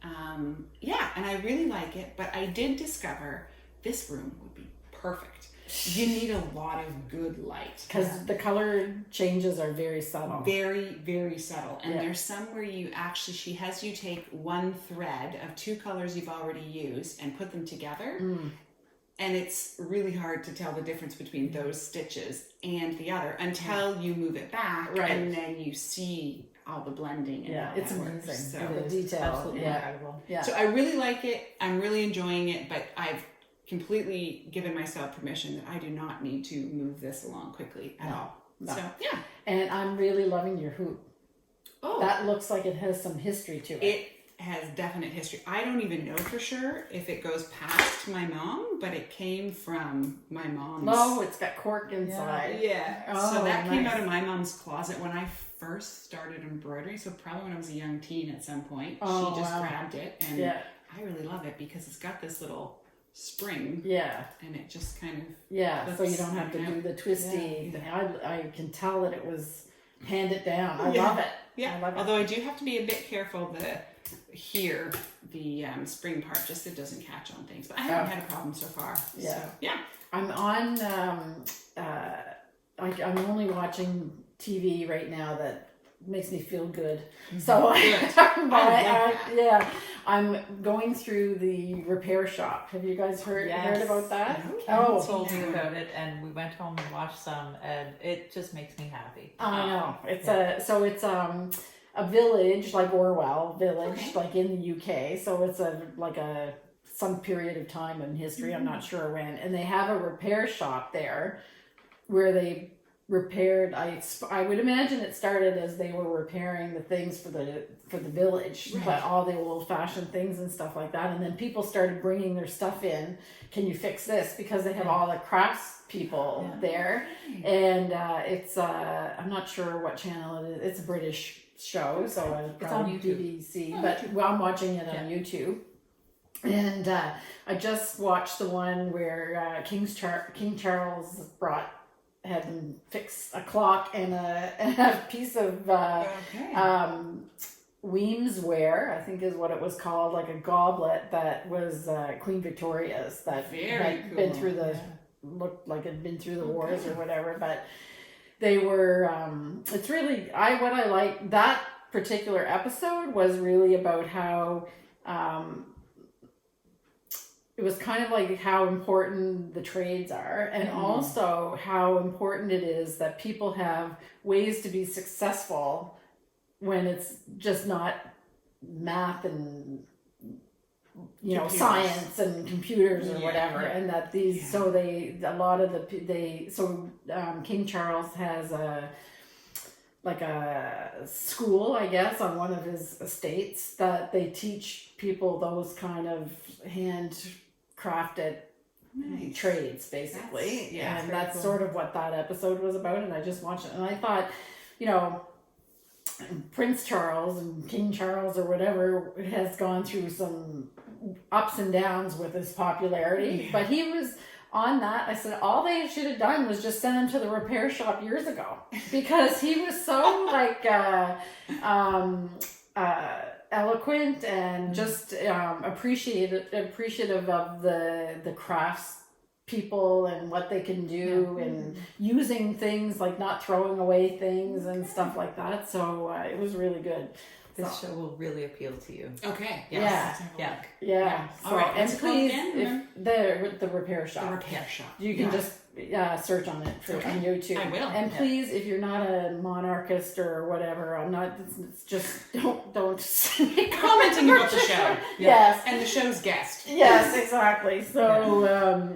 And I really like it, but I did discover this room would be perfect. You need a lot of good light. Because the color changes are very subtle. Very, very subtle. And there's some where she has you take one thread of two colors you've already used and put them together. And it's really hard to tell the difference between those stitches and the other until you move it back and then you see all the blending. And it's amazing. So the detail. Absolutely incredible. Yeah. So I really like it. I'm really enjoying it, but I've completely given myself permission that I do not need to move this along quickly at all. No. So, And I'm really loving your hoop. Oh. That looks like it has some history to it. It has definite history. I don't even know for sure if it goes past my mom, but it came from my mom's. Oh, it's got cork inside. Yeah. So that came out of my mom's closet when I first started embroidery. So probably when I was a young teen at some point. She just grabbed it. And I really love it because it's got this little spring. And it just kind of... so you don't have to do the twisty. I can tell that it was handed down. I love it. Yeah. Although I do have to be a bit careful the spring part, just it doesn't catch on things. But I haven't had a problem so far. So, I'm on I'm only watching TV right now that makes me feel good. So I'm going through the repair shop. Have you guys heard about that? Oh, told me about it, and we went home and watched some, and it just makes me happy. I know. It's a village like Orwell village, like in the UK. So it's some period of time in history. I'm not sure when, and they have a repair shop there where they repaired. I would imagine it started as they were repairing the things for the village, but all the old fashioned things and stuff like that. And then people started bringing their stuff in. Can you fix this? Because they have all the crafts people there, and it's I'm not sure what channel it is. It's a British show, so it's on YouTube. BBC, but I'm watching it on YouTube. And I just watched the one where King Charles had them fix a clock and a piece of Weems ware, I think is what it was called, like a goblet that was Queen Victoria's that had been through looked like it had been through the wars or whatever, but they were it's really what I like that particular episode was really about how it was kind of like how important the trades are, and also how important it is that people have ways to be successful when it's just not math and science and computers or whatever, and that these King Charles has a school, I guess, on one of his estates that they teach people those kind of handcrafted trades, basically. That's sort of what that episode was about, and I just watched it and I thought, Prince Charles and King Charles or whatever has gone through some ups and downs with his popularity, but he was on that. I said all they should have done was just send him to the repair shop years ago, because he was so eloquent and just appreciative of the crafts people and what they can do and using things, like not throwing away things and stuff like that. So it was really good. This show will really appeal to you. Okay. Yes. Yeah. So, all right. And What's please, again? the repair shop. The repair shop. You can just search on it on YouTube. I will. And please, if you're not a monarchist or whatever, I'm not. It's just don't commenting about the show. Yes, and the show's guest. Yes, exactly. So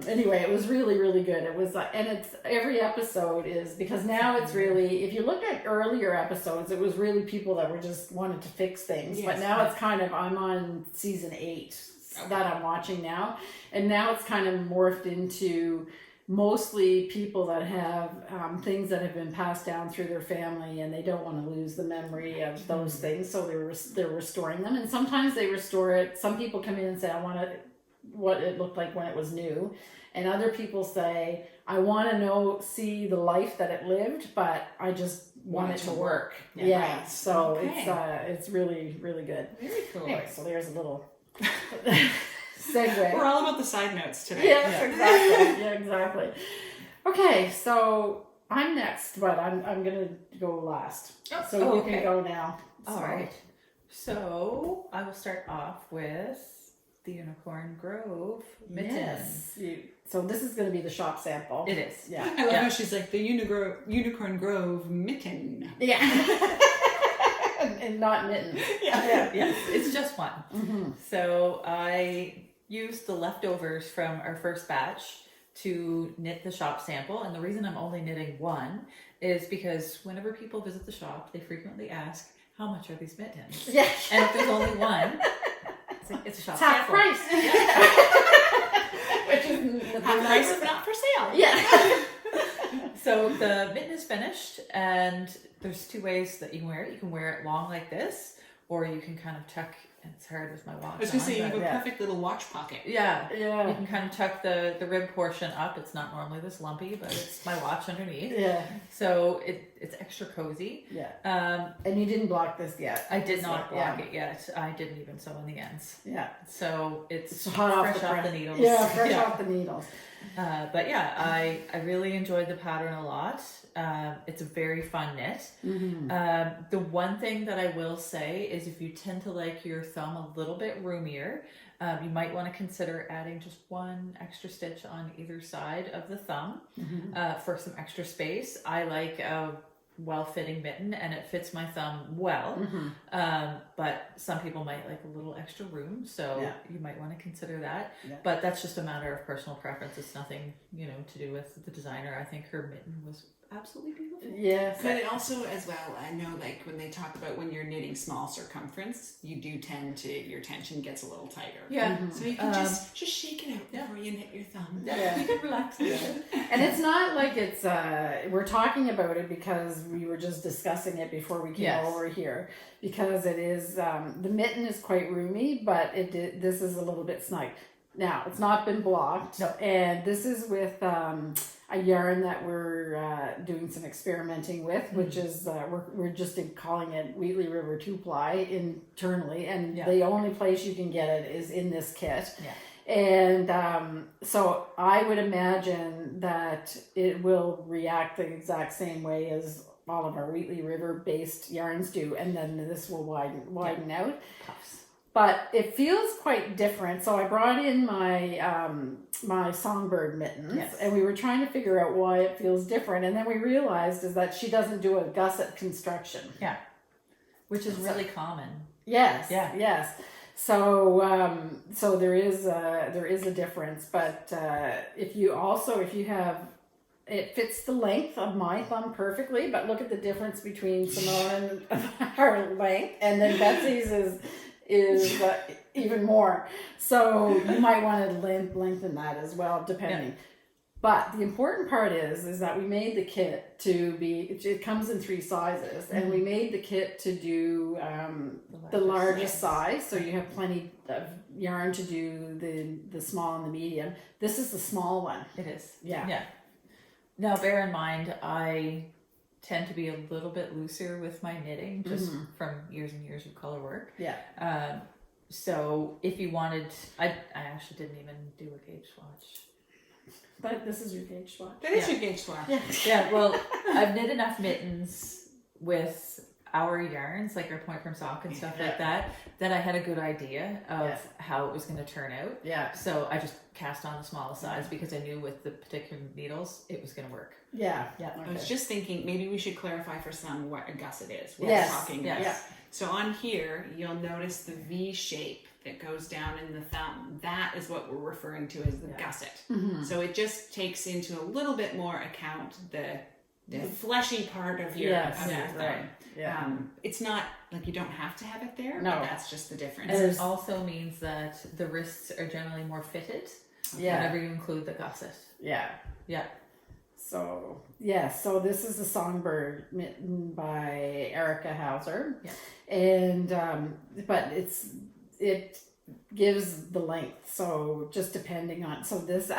anyway, it was really, really good. It was, and it's every episode is, because now it's really, if you look at earlier episodes, it was really people that were just wanted to fix things. But now it's kind of, I'm on season 8 that I'm watching now, and now it's kind of morphed into mostly people that have things that have been passed down through their family, and they don't want to lose the memory of those things, so they're restoring them. And sometimes they restore it. Some people come in and say, I want what it looked like when it was new, and other people say, I want to see the life that it lived, but I just want it to work. Right. So it's really, really good. Very cool. Anyway, so there's a little segue. We're all about the side notes today. Yes, exactly. Yeah, exactly. Okay, so I'm next, but I'm gonna go last. So you can go now. All right. So I will start off with the Unicorn Grove mitten. Yes. So this is gonna be the shop sample. It is. Yeah. I love how she's like the Unicorn Grove mitten. Yeah. and not mittens. Yes, it's just one. Mm-hmm. So I used the leftovers from our first batch to knit the shop sample, and the reason I'm only knitting one is because whenever people visit the shop, they frequently ask, how much are these mittens? Yeah. And if there's only one, it's a shop half sample. price. Which is half price if not for sale. Yeah. So the mitten is finished, and there's 2 ways that you can wear it. You can wear it long like this, or you can kind of tuck, and it's hard with my watch. I was going to say, you have a perfect little watch pocket. Yeah. You can kind of tuck the rib portion up. It's not normally this lumpy, but it's my watch underneath. Yeah. So it's extra cozy. Yeah. And you didn't block this yet. I did not block it yet. I didn't even sew in the ends. Yeah. So it's hot fresh off the needles. Yeah, fresh off the needles. But yeah, I really enjoyed the pattern a lot. It's a very fun knit. Mm-hmm. The one thing that I will say is if you tend to like your thumb a little bit roomier, you might want to consider adding just 1 extra stitch on either side of the thumb for some extra space. I like a well-fitting mitten, and it fits my thumb well. But some people might like a little extra room, so you might want to consider that. But that's just a matter of personal preference. It's nothing, to do with the designer. I think her mitten was absolutely beautiful. Yes. But it also, as well, I know, like when they talk about when you're knitting small circumference, you do tend to, your tension gets a little tighter. Yeah. So you can just shake it out before you knit your thumb. Yeah. You can relax a bit. And it's not like it's, we're talking about it because we were just discussing it before we came over here. Because it is, the mitten is quite roomy, but this is a little bit snug. Now, it's not been blocked. No. And this is with a yarn that we're doing some experimenting with, which is, we're just calling it Wheatley River 2-ply internally. And the only place you can get it is in this kit. Yeah. And so I would imagine that it will react the exact same way as all of our Wheatley River based yarns do, and then this will widen out. But it feels quite different. So I brought in my my songbird mittens, and we were trying to figure out why it feels different, and then we realized is that she doesn't do a gusset construction. Yeah, which is really common. Yes. Yeah. Yes. So so there is a difference, but if you have, it fits the length of my thumb perfectly, but look at the difference between Simone and her length, and then Betsy's is even more. So you might want to lengthen that as well, depending. Yeah. But the important part is that we made the kit to be, it comes in 3 sizes, and we made the kit to do the largest size, so you have plenty of yarn to do the small and the medium. This is the small one. It is. Yeah. Now, bear in mind, I tend to be a little bit looser with my knitting, just from years and years of color work. Yeah. So if you wanted, I actually didn't even do a gauge swatch. But this is your gauge swatch. That is your gauge swatch. Yeah, well, I've knit enough mittens with our yarns, like our point from sock and stuff like that I had a good idea of how it was going to turn out. Yeah. So I just cast on the smallest size because I knew with the particular needles it was going to work. Yeah. Okay. I was just thinking maybe we should clarify for some what a gusset is. What we're talking about. Yeah. So on here, you'll notice the V shape that goes down in the thumb. That is what we're referring to as the gusset. Mm-hmm. So it just takes into a little bit more account the fleshy part of your thumb. Right. Yeah. It's not like you don't have to have it there, but that's just the difference. And it also means that the wrists are generally more fitted whenever you include the gusset. Yeah. Yeah. So, so this is a Songbird mitten by Erica Hauser. Yeah. And, but it gives the length. So just depending on, so this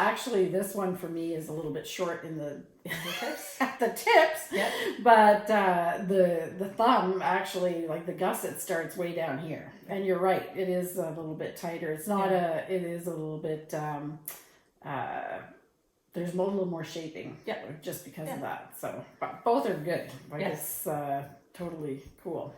one for me is a little bit short in the tips. At the tips. Yeah. But, the thumb actually, like the gusset starts way down here. And you're right. It is a little bit tighter. It's not it is a little bit, there's a little more shaping, just because of that. So, but both are good. Like it's totally cool.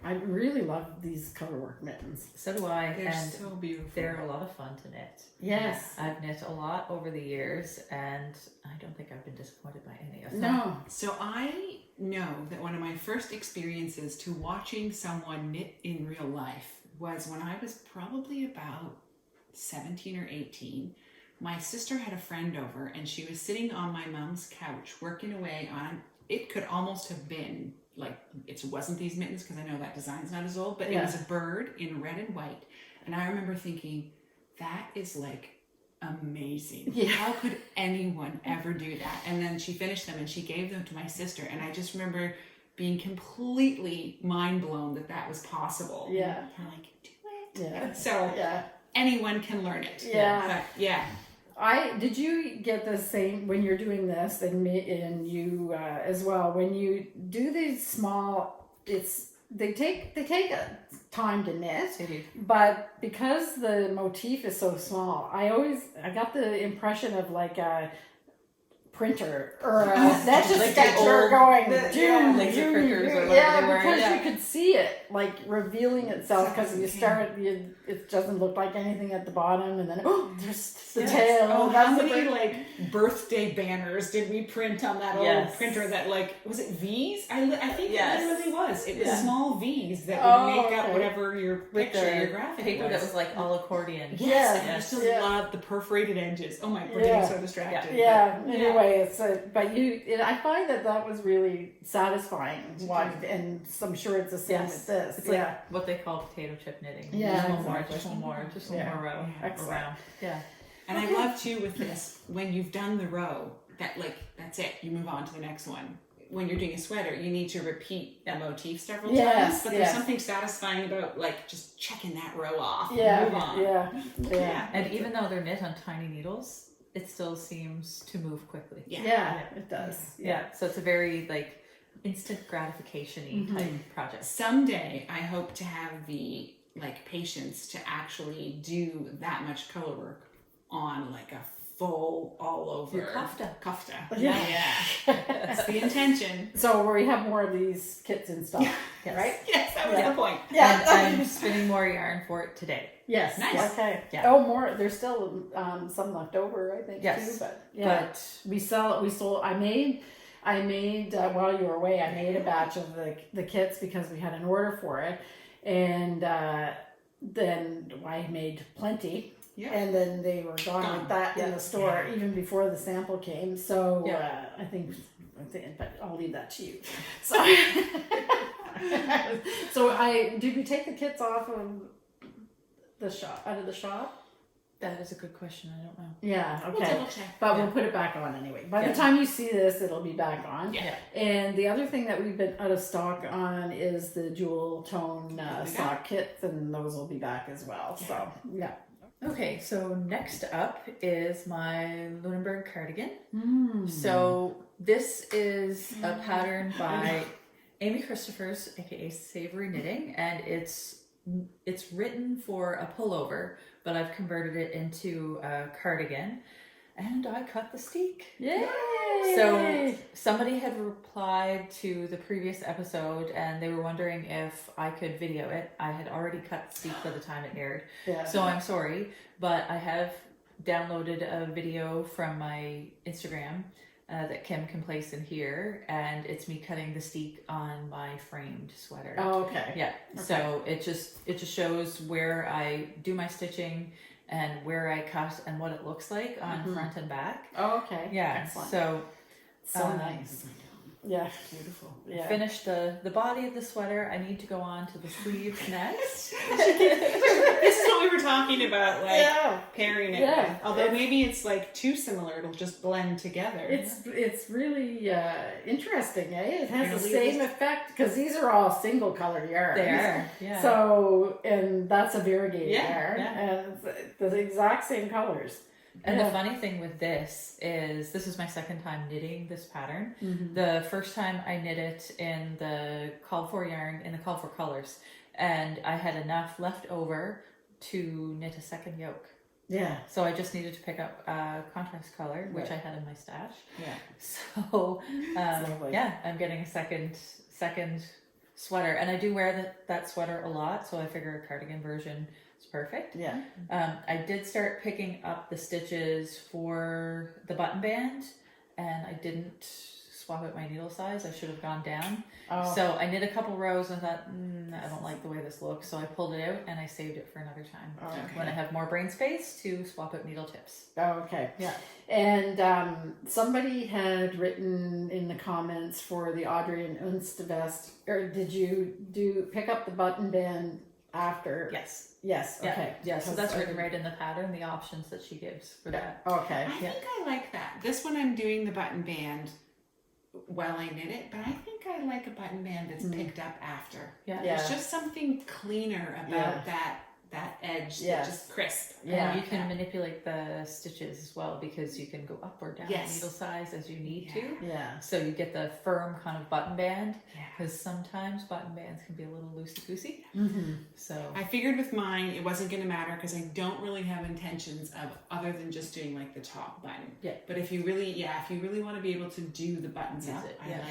I really love these colorwork mittens. So do I. They're so beautiful. They're a lot of fun to knit. Yes. I've knit a lot over the years, and I don't think I've been disappointed by any of them. No. So I know that one of my first experiences to watching someone knit in real life was when I was probably about 17 or 18. My sister had a friend over and she was sitting on my mom's couch working away on, it could almost have been like, it wasn't these mittens because I know that design's not as old, but it was a bird in red and white. And I remember thinking, that is like amazing. Yeah. How could anyone ever do that? And then she finished them and she gave them to my sister. And I just remember being completely mind blown that was possible. Yeah. And I'm like, do it. Yeah. So anyone can learn it. Yeah. But, did you get the same when you're doing this and you as well, when you do these small, they take a time to knit, but because the motif is so small, I got the impression of like a printer or that's just like sketcher going laser printers or whatever because you could see it like revealing itself because it doesn't look like anything at the bottom and then there's the tail. Oh, how many like birthday banners did we print on that old printer that like, was it V's? I think it literally was. It was small V's that would make up whatever your picture, your graphic paper was. That was like all accordion. Yes. I still love the perforated edges. Oh my, we're getting so distracted. Anyway, I find that was really satisfying. And I'm sure it's the same with this. It's like what they call potato chip knitting. Just one more row around. Yeah. And I love too with this, when you've done the row, that's it. You move on to the next one. When you're doing a sweater, you need to repeat the motif several times, but there's something satisfying about like just checking that row off and move on. Yeah. And even though they're knit on tiny needles, it still seems to move quickly. Yeah, it does. Yeah. So it's a very like instant gratification-y type project. Someday I hope to have the like patience to actually do that much color work on like a full all over your kafta. Yeah. That's the intention. So we have more of these kits in stock, right? Yes, that was the point. Yeah, and I'm spinning more yarn for it today. Yes. Nice. Okay. Yeah. Oh, more. There's still some left over, I think. Yes. Too. But we sold. I made while you were away. I made a batch of the kits because we had an order for it, and then I made plenty. Yeah. And then they were gone with that in the store even before the sample came. So I think, but I'll leave that to you. So, did we take the kits off of the shop, out of the shop? That is a good question. I don't know. Yeah, okay. We'll double check. But we'll put it back on anyway. By the time you see this, it'll be back on. Yeah. And the other thing that we've been out of stock on is the jewel tone sock kits, and those will be back as well. So, Okay, so next up is my Lunenburg cardigan. So this is a pattern by Amy Christophers, aka Savory Knitting, and it's written for a pullover, but I've converted it into a cardigan. and I cut the steek. Yay! So somebody had replied to the previous episode and they were wondering if I could video it. I had already cut the steek by the time it aired. Yeah. So I'm sorry, but I have downloaded a video from my Instagram that Kim can place in here, and it's me cutting the steek on my framed sweater. Oh, okay. Yeah. Okay. So it just shows where I do my stitching and where I cut and what it looks like on front and back. Oh, okay. Yeah. Excellent. So Nice. Yeah. Beautiful. Yeah. finish the body of the sweater. I need to go on to the sleeves next. This is what we were talking about, like Yeah. pairing it Yeah. with. Although maybe it's like too similar, it'll just blend together. It's really interesting, eh? It has the Really same effect because these are all single color yarns. They are. Yeah. So, and that's a variegated Yeah, yarn, yeah. and it's the exact same colors. And Yeah. the funny thing with this is my second time knitting this pattern. Mm-hmm. The first time I knit it in the called for yarn, in the called for colors, and I had enough left over to knit a second yoke. Yeah. So I just needed to pick up a contrast color, which I had in my stash. Yeah. So Lovely. yeah, I'm getting a second sweater, and I do wear that sweater a lot, so I figure a cardigan version is perfect. Yeah. I did start picking up the stitches for the button band, and I didn't swap out my needle size. I should have gone down. Oh. So I knit a couple rows and thought, I don't like the way this looks, so I pulled it out and I saved it for another time. Oh, okay. When I have more brain space to swap out needle tips. Oh, okay. Yeah. And somebody had written in the comments for the Audrey and Unst vest, or did you pick up the button band after? Yes. Yes. Yeah. Okay. Yeah. So Because that's I written didn't- right in the pattern, the options that she gives for that. Okay. I think I like that. This one I'm doing the button band while I knit it, but I think I like a button band that's picked up after. Yeah. Yeah. There's just something cleaner about that edge Yes. that's just crisp. Yeah. And you can manipulate the stitches as well, because you can go up or down Yes. needle size as you need to. Yeah. So you get the firm kind of button band, Yeah. because sometimes button bands can be a little loosey-goosey. Mm-hmm. So I figured with mine it wasn't going to matter because I don't really have intentions of other than just doing like the top button. Yeah. But if you really want to be able to do the buttons Use up, it, yeah.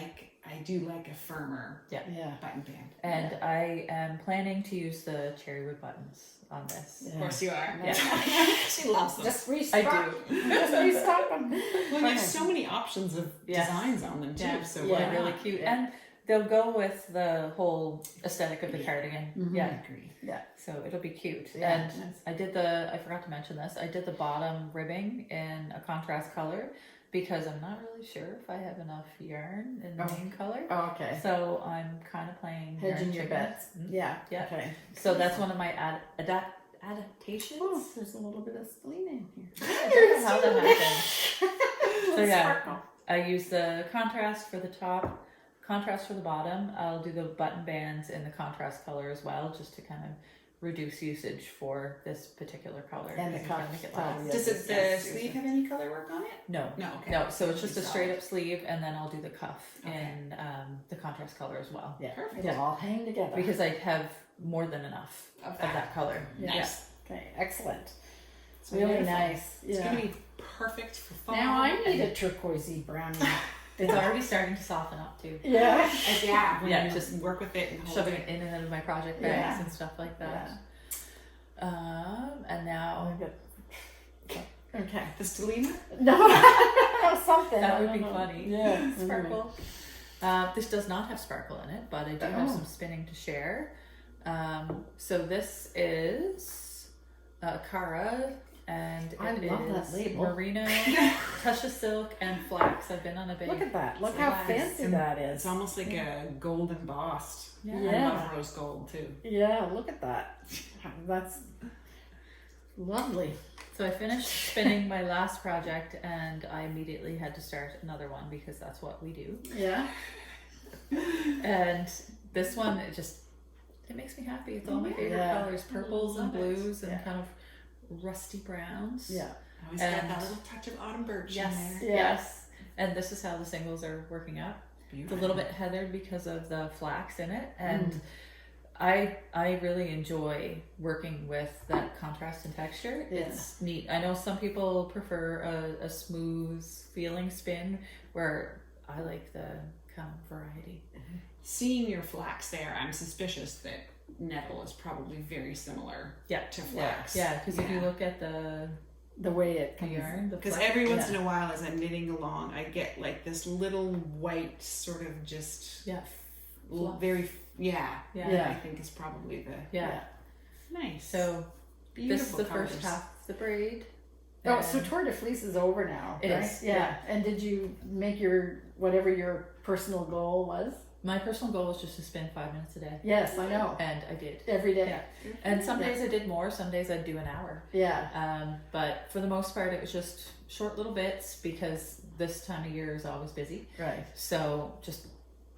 I do like a firmer Yeah. button band. and I am planning to use the cherrywood buttons on this. Yeah. Of course you are. Yeah. She loves them. Just restock. Just restock them. Well, there's so many options of Yes. designs on them too. Yeah. So Yeah. why They're really not? cute, Yeah. and they'll go with the whole aesthetic of the cardigan. Mhm. Yeah. I agree. So it'll be cute. Yeah. And I forgot to mention this, I did the bottom ribbing in a contrast color because I'm not really sure if I have enough yarn in the main color. Oh, okay. So I'm kind of playing Hedging yarn your chicken. bets. Yeah. Yeah. Okay. So that's one of my adaptations. Oh, there's a little bit of Selena in here. I don't know how that happened. So yeah, Sparkle. I use the contrast for the top, contrast for the bottom. I'll do the button bands in the contrast color as well, just to kind of reduce usage for this particular color. And the because you gotta cuff make it top, last. yeah. Does it the Yes. sleeve have any color work on it? No. No. Okay. No, so it's just a Solid. straight up sleeve, and then I'll do the cuff Okay. in the contrast color as well. Yeah. Perfect. It'll all hang together. Because I have more than enough Of of that color. Yeah. Nice. Okay. Excellent. So Really beautiful. nice. It's Yeah. gonna be perfect for fall. Now I need a turquoisey brown. It's already starting to soften up too. Yeah. Yeah. When Yeah, you just work with it and hold Shoving it. it in and out of my project bags Yeah. and stuff like that. And now Okay. The stellina? No. Something. that I would don't be know. funny. Yeah. Sparkle. This does not have sparkle in it, but I do have some spinning to share. So this is Cara, and I it love that is label. merino, touch of silk, and flax. I've been on a big. Look at that. Look how Flax. fancy And that It's is. almost like a gold embossed. Yeah. I Yeah. love rose gold too. Yeah. Look at that. That's lovely. So I finished spinning my last project, and I immediately had to start another one because that's what we do. Yeah. And this one, it makes me happy. It's all my favorite Yeah. colors, purples and Love it. blues and Yeah. kind of rusty browns. Yeah. Always got And- that little touch of autumn birch Yes, in there. Yeah. yes. And this is how the singles are working out. It's a Beautiful. little bit heathered because of the flax in it. And I really enjoy working with that contrast and texture. Yeah. It's neat. I know some people prefer a smooth feeling spin, where I like the kind of variety. Seeing your flax there, I'm suspicious that nettle is probably very similar to flax. Yeah, because if you look at the way it the yarn, because every once in a while as I'm knitting along, I get like this little white sort of just very I think is probably the nice. So beautiful this is the colors. first half of the braid. Oh, so Tour de Fleece is over now. It right? is. Yeah. And did you make whatever your personal goal was? My personal goal was just to spend 5 minutes a day. Yes, I know. And I did. Every day. Yeah. And some days I did more, some days I'd do an hour. Yeah. But for the most part, it was just short little bits, because this time of year is always busy. Right. So just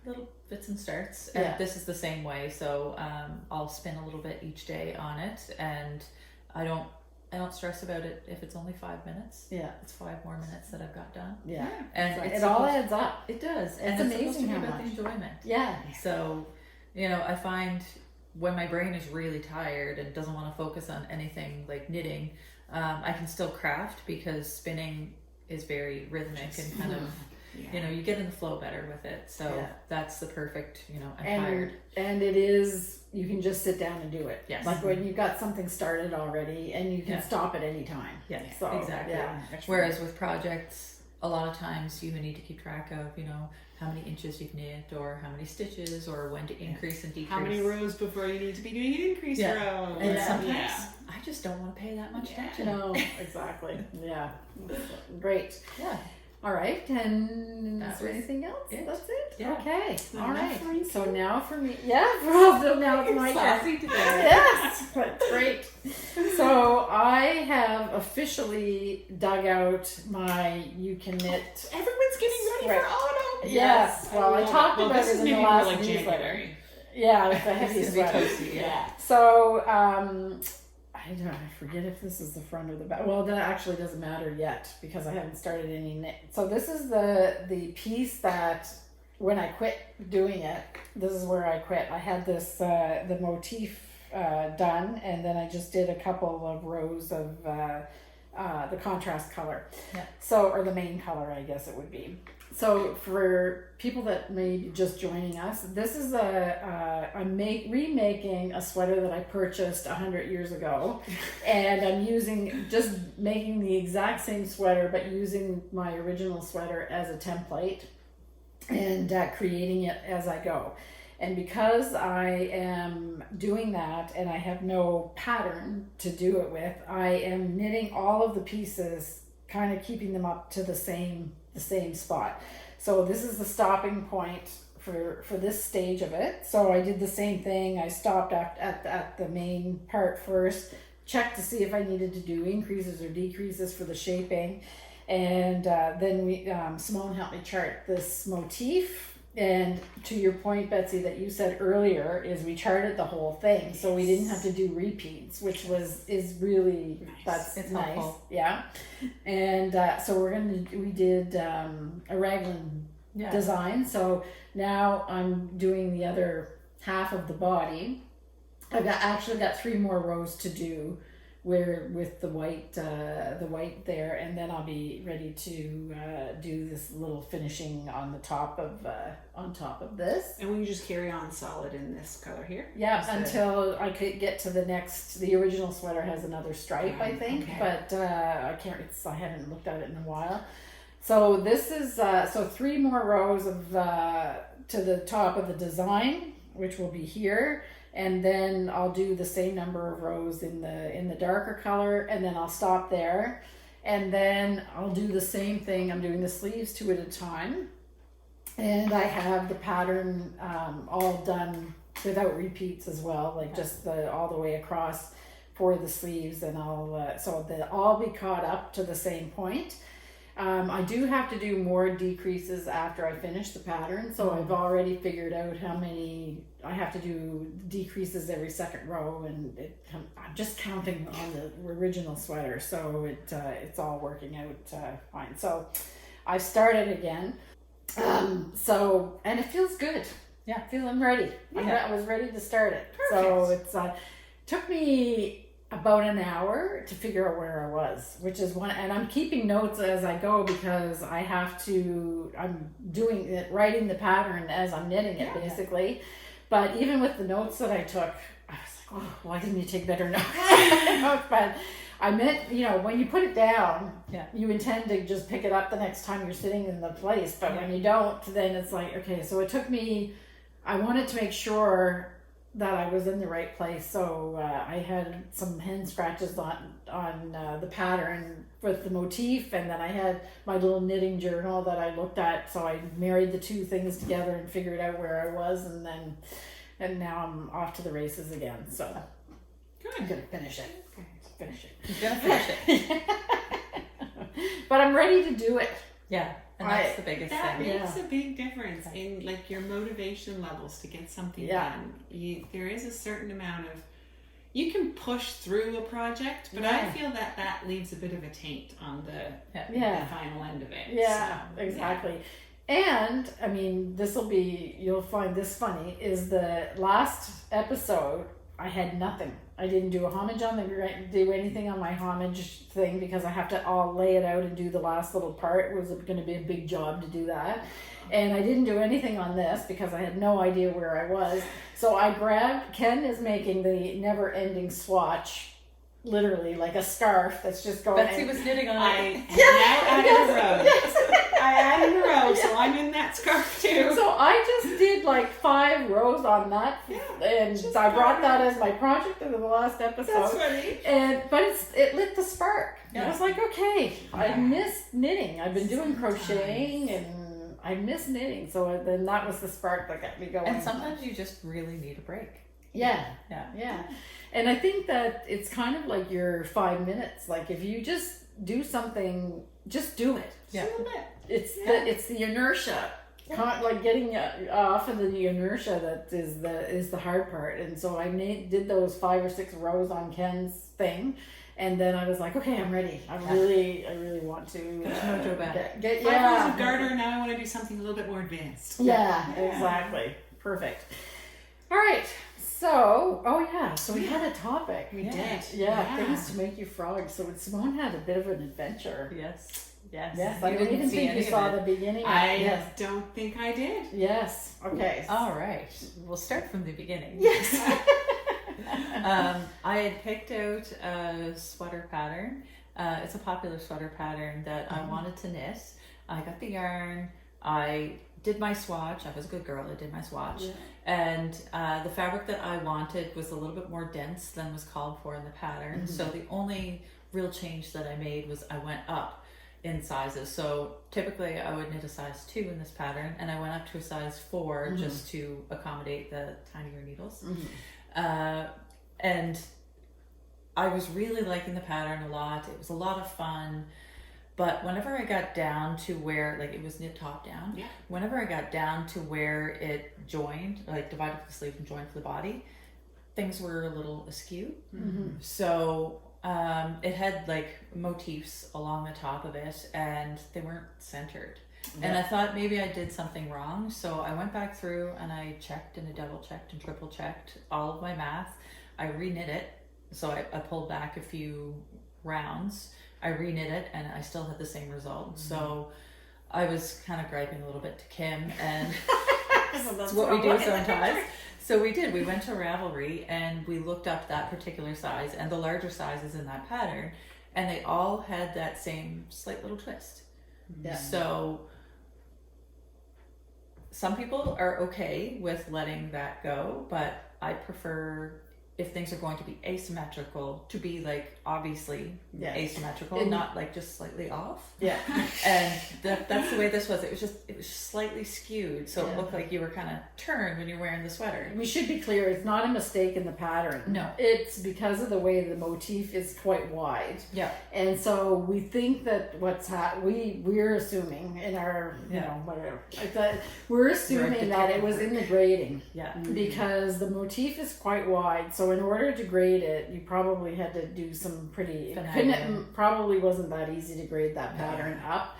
little bits and starts. And this is the same way. So I'll spin a little bit each day on it, and I don't stress about it if it's only 5 minutes. Yeah. It's 5 more minutes that I've got done. Yeah. And it all adds up. It does. It's and amazing supposed to be how about much. the enjoyment. Yeah. So, I find when my brain is really tired and doesn't want to focus on anything like knitting, I can still craft, because spinning is very rhythmic and kind of, you get in the flow better with it. So that's the perfect, I'm tired. And it is, you can just sit down and do it. Yes. Like when you've got something started already, and you can stop at any time. Yes, So, exactly. Yeah. Whereas with projects, a lot of times you need to keep track of, how many inches you've knit, or how many stitches, or when to increase and decrease. How many rows before you need to be doing an increase row. And sometimes I just don't want to pay that much attention. No, exactly. Yeah. Great. Yeah. All right, and That is there was anything else? it. That's it? Yeah. Okay, all right. for you So now for me, well, so now it's my turn. Sassy today. Yes, that's great. So I have officially dug out my You Can Knit. Everyone's getting ready for autumn. Yes, well, I talked about this it is in the maybe last more like newsletter. January. Yeah, it's a heavy It's gonna be sweater. toasty, yeah. So I forget if this is the front or the back. Well, that actually doesn't matter yet, because I haven't started any knit. So this is the piece that when I quit doing it, this is where I quit. I had this the motif done, and then I just did a couple of rows of the contrast color. Yeah. So, or the main color, I guess it would be. So for people that may be just joining us, this is I'm remaking a sweater that I purchased 100 years ago, and I'm making the exact same sweater, but using my original sweater as a template, and creating it as I go. And because I am doing that and I have no pattern to do it with, I am knitting all of the pieces, kind of keeping them up to the same spot. So this is the stopping point for this stage of it. So I did the same thing. I stopped at the main part first, checked to see if I needed to do increases or decreases for the shaping, and then Simone helped me chart this motif. And to your point, Betsy, that you said earlier, is we charted the whole thing, so we didn't have to do repeats, which is really nice. It's nice. Helpful. Yeah. And so we did a raglan design. So now I'm doing the other half of the body. I've actually got 3 more rows to do, where with the white there, and then I'll be ready to do this little finishing on the top of this. And will you just carry on solid in this color here? Yeah, until I could get to the original sweater has another stripe, I think, okay. But I haven't looked at it in a while. So this is 3 more rows of to the top of the design, which will be here. And then I'll do the same number of rows in the darker color, and then I'll stop there. And then I'll do the same thing. I'm doing the sleeves 2 at a time. And I have the pattern all done without repeats as well, like just all the way across for the sleeves. And so they'll all be caught up to the same point. I do have to do more decreases after I finish the pattern, so I've already figured out how many I have to do decreases every second row, and I'm just counting on the original sweater, so it's all working out fine. So I started again, and it feels good. feeling ready. I was ready to start it. Perfect. So it's took me about an hour to figure out where I was, which is one, and I'm keeping notes as I go because I'm doing it, writing the pattern as I'm knitting it basically. But even with the notes that I took, I was like, oh, why didn't you take better notes? But I meant, when you put it down, you intend to just pick it up the next time you're sitting in the place. But when you don't, then it's like, okay, so it took me, I wanted to make sure that I was in the right place. So I had some hand scratches on the pattern with the motif, and then I had my little knitting journal that I looked at. So I married the two things together and figured out where I was, and now I'm off to the races again. So I'm gonna finish it. You're gonna finish it. But I'm ready to do it. Yeah. And that's the biggest thing. That makes a big difference in like your motivation levels to get something done. There is a certain amount of, you can push through a project, but I feel that leaves a bit of a taint on the final end of it. Yeah, so, exactly. And I mean, you'll find this funny, is the last episode I had nothing. I didn't do a homage do anything on my homage thing because I have to all lay it out and do the last little part. It was going to be a big job to do that. And I didn't do anything on this because I had no idea where I was. So I grabbed, Ken is making the never ending swatch, literally like a scarf that's just going. Betsy was knitting on it. I added a row. I added a row, so I'm in that scarf too. So I just did like 5 rows on that, and I brought that as my project in the last episode. That's funny. But it lit the spark. I was like, okay, I miss knitting. I've been doing crocheting and I miss knitting. So then that was the spark that got me going. And sometimes you just really need a break. Yeah. And I think that it's kind of like your 5 minutes. Like if you just do something, just do it. Yeah. It's the inertia, like getting off of the inertia that is the hard part. And so I did those 5 or 6 rows on Ken's thing, and then I was like, okay, I'm ready. I really want to get 5 rows of garter. Now I want to do something a little bit more advanced. Yeah, exactly. Perfect. All right. So, so we had a topic. We did. Yeah, things to make you frog. So Simone had a bit of an adventure. Yes. I don't even think you saw the beginning. I don't think I did. Yes. Okay. All right. We'll start from the beginning. Yes. I had picked out a sweater pattern. It's a popular sweater pattern that I wanted to knit. I got the yarn. I did my swatch. I was a good girl. I did my swatch. Yeah. And the fabric that I wanted was a little bit more dense than was called for in the pattern. Mm-hmm. So the only real change that I made was I went up in sizes. So typically I would knit a size 2 in this pattern, and I went up to a size 4 just to accommodate the tinier needles. And I was really liking the pattern a lot. It was a lot of fun. But whenever I got down to where, like, it was knit top down, whenever I got down to where it joined, like divided for the sleeve and joined for the body, things were a little askew. So it had like motifs along the top of it, and they weren't centered. And I thought maybe I did something wrong. So I went back through and I checked and I double checked and triple checked all of my math. I reknit it. So I pulled back a few rounds. I reknit it and I still had the same result. So I was kind of griping a little bit to Kim, and that's what we do sometimes. So we did. We went to Ravelry and we looked up that particular size and the larger sizes in that pattern, and they all had that same slight little twist. Yeah. So some people are okay with letting that go, but I prefer, if things are going to be asymmetrical, to be like obviously asymmetrical, not like just slightly off. Yeah. And that's the way this was. It was just slightly skewed, so it looked like you were kind of turned when you're wearing the sweater. We should be clear, it's not a mistake in the pattern. No. It's because of the way the motif is quite wide. Yeah. And so we think that we're assuming in our, whatever, we're assuming that it was in the grading. Yeah. Because the motif is quite wide, so in order to grade it, you probably had to do some pretty, it probably wasn't that easy to grade that pattern up.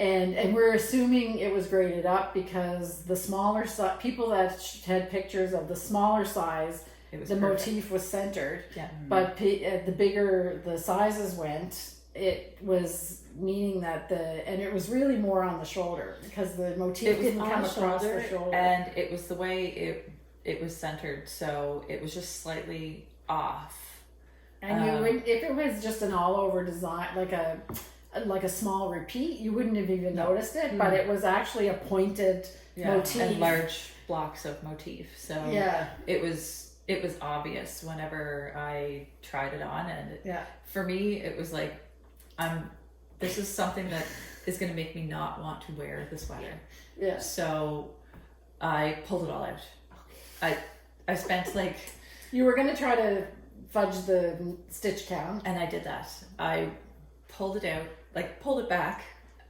And we're assuming it was graded up because the smaller people that had pictures of the smaller size, the perfect. Motif was centered. Yeah. But the bigger the sizes went, it was meaning that and it was really more on the shoulder because the motif didn't come across the shoulder. And it was the way it was centered, so it was just slightly off. And you would, if it was just an all over design, like a small repeat, you wouldn't have even noticed it, but it was actually a pointed motif. And large blocks of motif. So it was obvious whenever I tried it on, and for me it was like, this is something that is going to make me not want to wear the sweater. Yeah. So I pulled it all out. I spent like... You were going to try to fudge the stitch count. And I did that. I pulled it out, like pulled it back.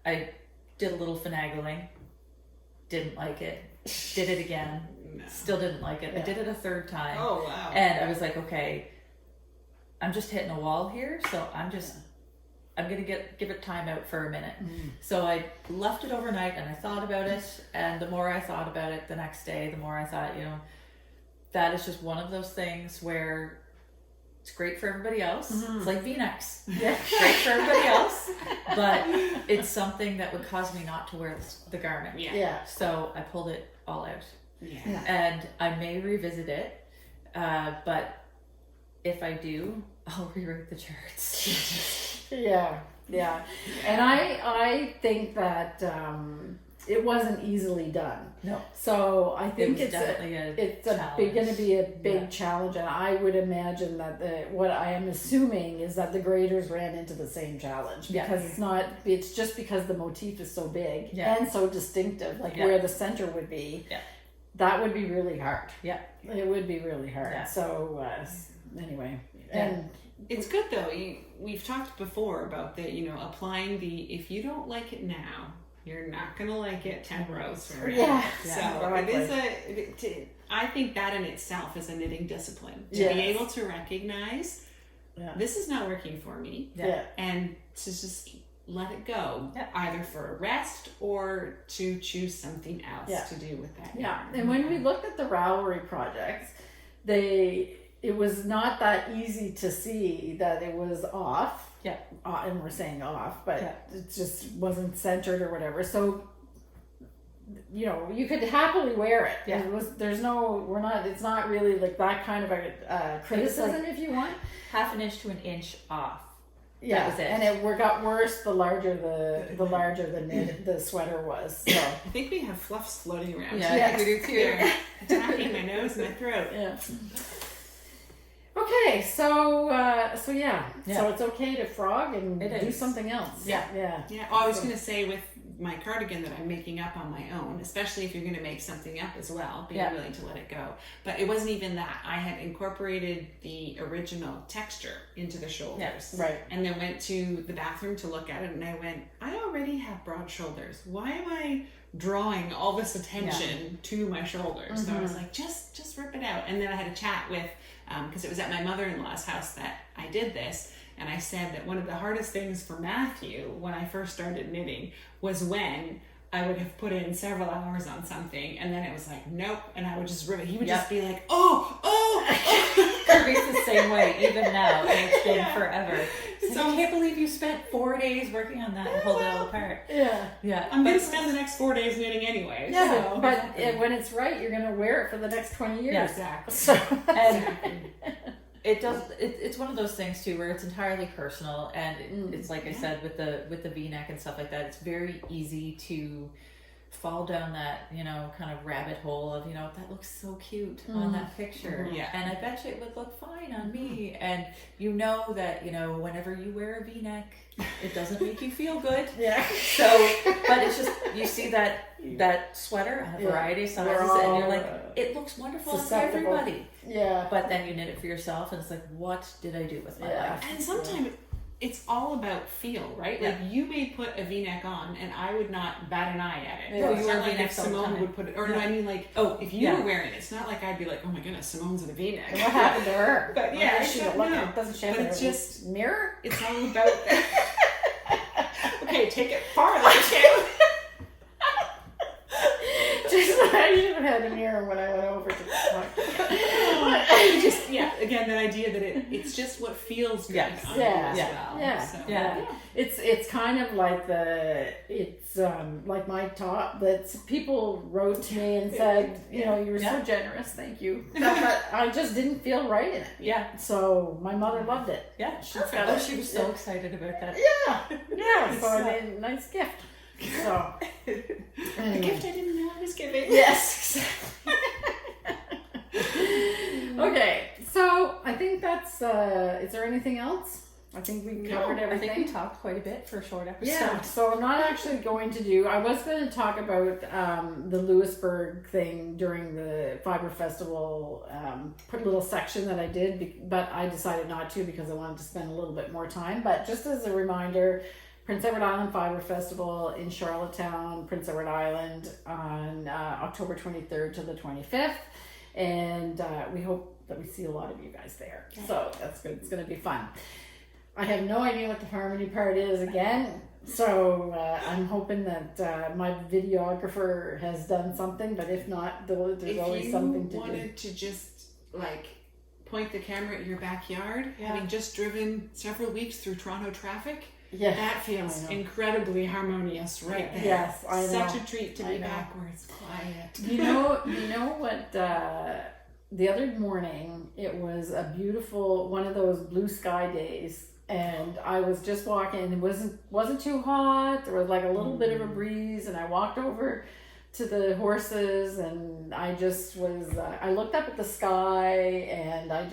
I did a little finagling. Didn't like it. Did it again. No. Still didn't like it. I did it a third time. Oh, wow. And I was like, okay, I'm just hitting a wall here. So I'm going to give it time out for a minute. So I left it overnight and I thought about it. And the more I thought about it the next day, the more I thought, that is just one of those things where it's great for everybody else. It's like V-necks. Yeah. Great for everybody else. But it's something that would cause me not to wear the garment. Yeah. So I pulled it all out. Yeah. And I may revisit it. But if I do, I'll rewrite the charts. Yeah. And I think that it wasn't easily done. No. So I think it's definitely going to be a big challenge, and I would imagine that what I am assuming is that the graders ran into the same challenge because it's just because the motif is so big and so distinctive, like where the center would be. Yeah. That would be really hard. Yeah. It would be really hard. Yeah. So anyway, and it's good though. We've talked before about applying if you don't like it now, you're not gonna like it 10 rows from now. Yeah. So it is I think that in itself is a knitting discipline to be able to recognize this is not working for me. Yeah. And to just let it go, either for a rest or to choose something else to do with that. Yeah. And when we looked at the Ravelry projects, it was not that easy to see that it was off. Yeah. And we're saying off, but it just wasn't centered or whatever. So, you could happily wear it. Yeah. It's not really like that kind of a criticism if you want. Half an inch to an inch off. Yeah. That was it. And it got worse the larger the sweater was. So. I think we have fluffs floating around. Yeah, we do too. They're attacking my nose and my throat. Yeah. Okay, so it's okay to frog and do something else. Yeah. Oh, I was going to say with my cardigan that I'm making up on my own, especially if you're going to make something up as well, being willing to let it go. But it wasn't even that. I had incorporated the original texture into the shoulders. Yes, right. And then went to the bathroom to look at it, and I went, I already have broad shoulders. Why am I drawing all this attention to my shoulders? So I was like, just rip it out. And then I had a chat with because it was at my mother-in-law's house that I did this, and I said that one of the hardest things for Matthew when I first started knitting was when I would have put in several hours on something and then it was like nope, and I would just rip it. He would just be like oh. Kirby's the same way even now, and it's been forever. So I can't believe you spent 4 days working on that and pulled it all apart. Yeah. I'm going to spend the next 4 days knitting anyway. Yeah, so. But when it's right, you're going to wear it for the next 20 years. Yeah, exactly. So. It's one of those things too where it's entirely personal, and it's like I said with the V-neck and stuff like that, it's very easy to fall down that kind of rabbit hole of that looks so cute on that picture, and I bet you it would look fine on me, and that whenever you wear a V-neck it doesn't make you feel good. So but it's just you see that sweater on a variety of sizes and you're like it looks wonderful on everybody, but then you knit it for yourself and it's like, what did I do with my life? And sometimes it's all about feel, right? Like you may put a V-neck on and I would not bat an eye at it. No, you it's wear not like V-necks if Simone would put it, or no, I mean like, if you were wearing it, it's not like I'd be like, oh my goodness, Simone's in a V-neck. What happened to her? But doesn't she have a mirror? It's all about Okay, take it farther too. I should have had a mirror when I went over to talk to you. Just again, that idea that it's just what feels good. Yes. On Yeah. you as well. Yeah. So, Yeah. It's kind of like like my top that people wrote to me and said, you know, you were so generous, thank you. But I just didn't feel right in it. Yeah. So my mother loved it. Yeah. Perfect. She was so excited about that. Yeah. So I made a nice gift. So a gift I didn't know I was giving. Yes. Okay. So I think that's. Is there anything else? I think we covered everything. I think we talked quite a bit for a short episode. Yeah, so I'm not actually going to do. I was going to talk about the Lewisburg thing during the Fiber Festival, little section that I did, but I decided not to because I wanted to spend a little bit more time. But just as a reminder, Prince Edward Island Fiber Festival in Charlottetown, Prince Edward Island, on October 23rd to the 25th, and we hope that we see a lot of you guys there. Yeah. So that's good. It's going to be fun. I have no idea what the harmony part is again, so I'm hoping that my videographer has done something, but if not, there's always something to do. If you wanted to just like point the camera at your backyard, having just driven several weeks through Toronto traffic, that feels incredibly harmonious right there. Yes, I know. Such a treat to be back where it's quiet. You know what? The other morning, it was a beautiful, one of those blue sky days. And I was just walking, it wasn't too hot, there was like a little bit of a breeze, and I walked over to the horses, and I just was, I looked up at the sky, and I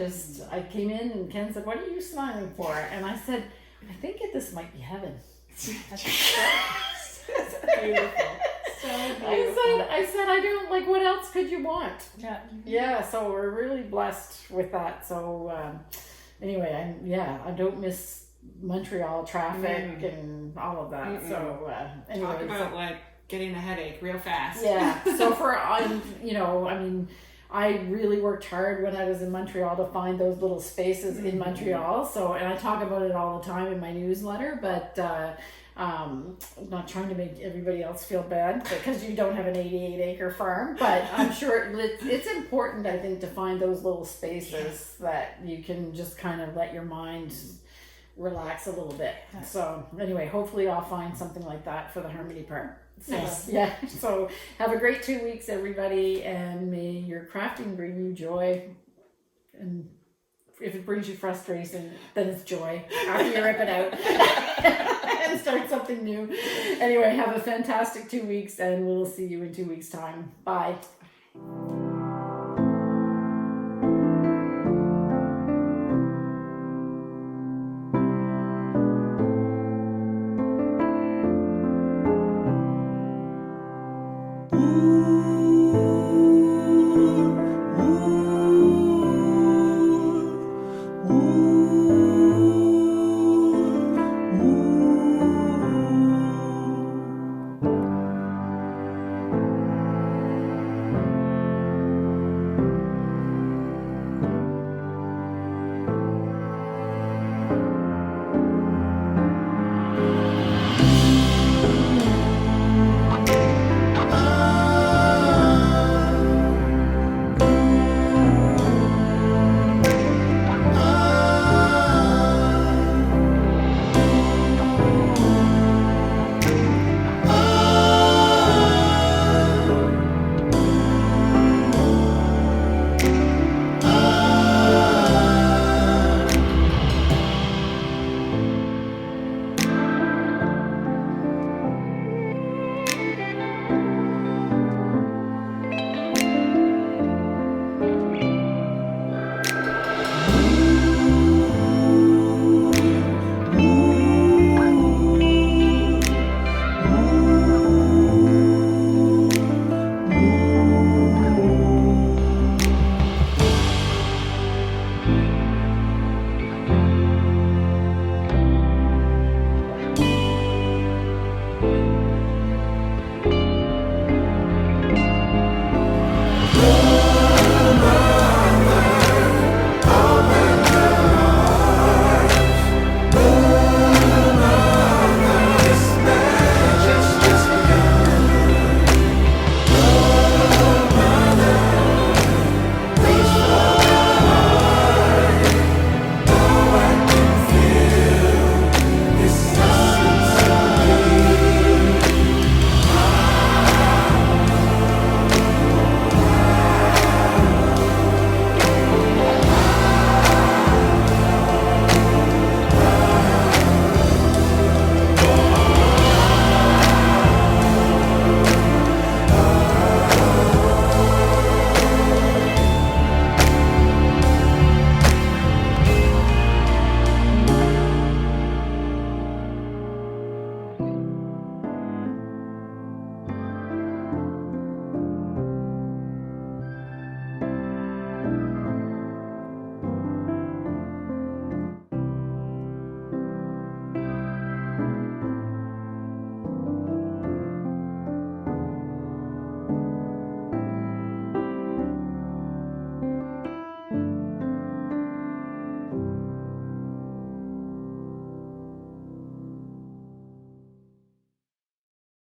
came in, and Ken said, "What are you smiling for?" And I said, "I think this might be heaven." That's beautiful. So beautiful. I said, I don't, like, what else could you want? Yeah. Yeah, so we're really blessed with that, so... Anyway, I don't miss Montreal traffic and all of that. So anyway, talk about like getting a headache real fast. Yeah. So I really worked hard when I was in Montreal to find those little spaces in Montreal. So, and I talk about it all the time in my newsletter, but I'm not trying to make everybody else feel bad because you don't have an 88-acre farm, but I'm sure it's important, I think, to find those little spaces that you can just kind of let your mind relax a little bit. So anyway, hopefully I'll find something like that for the harmony part. So, yeah. So have a great 2 weeks, everybody, and may your crafting bring you joy. And if it brings you frustration, then it's joy after you rip it out and start something new. Anyway, have a fantastic 2 weeks, and we'll see you in 2 weeks' time. Bye.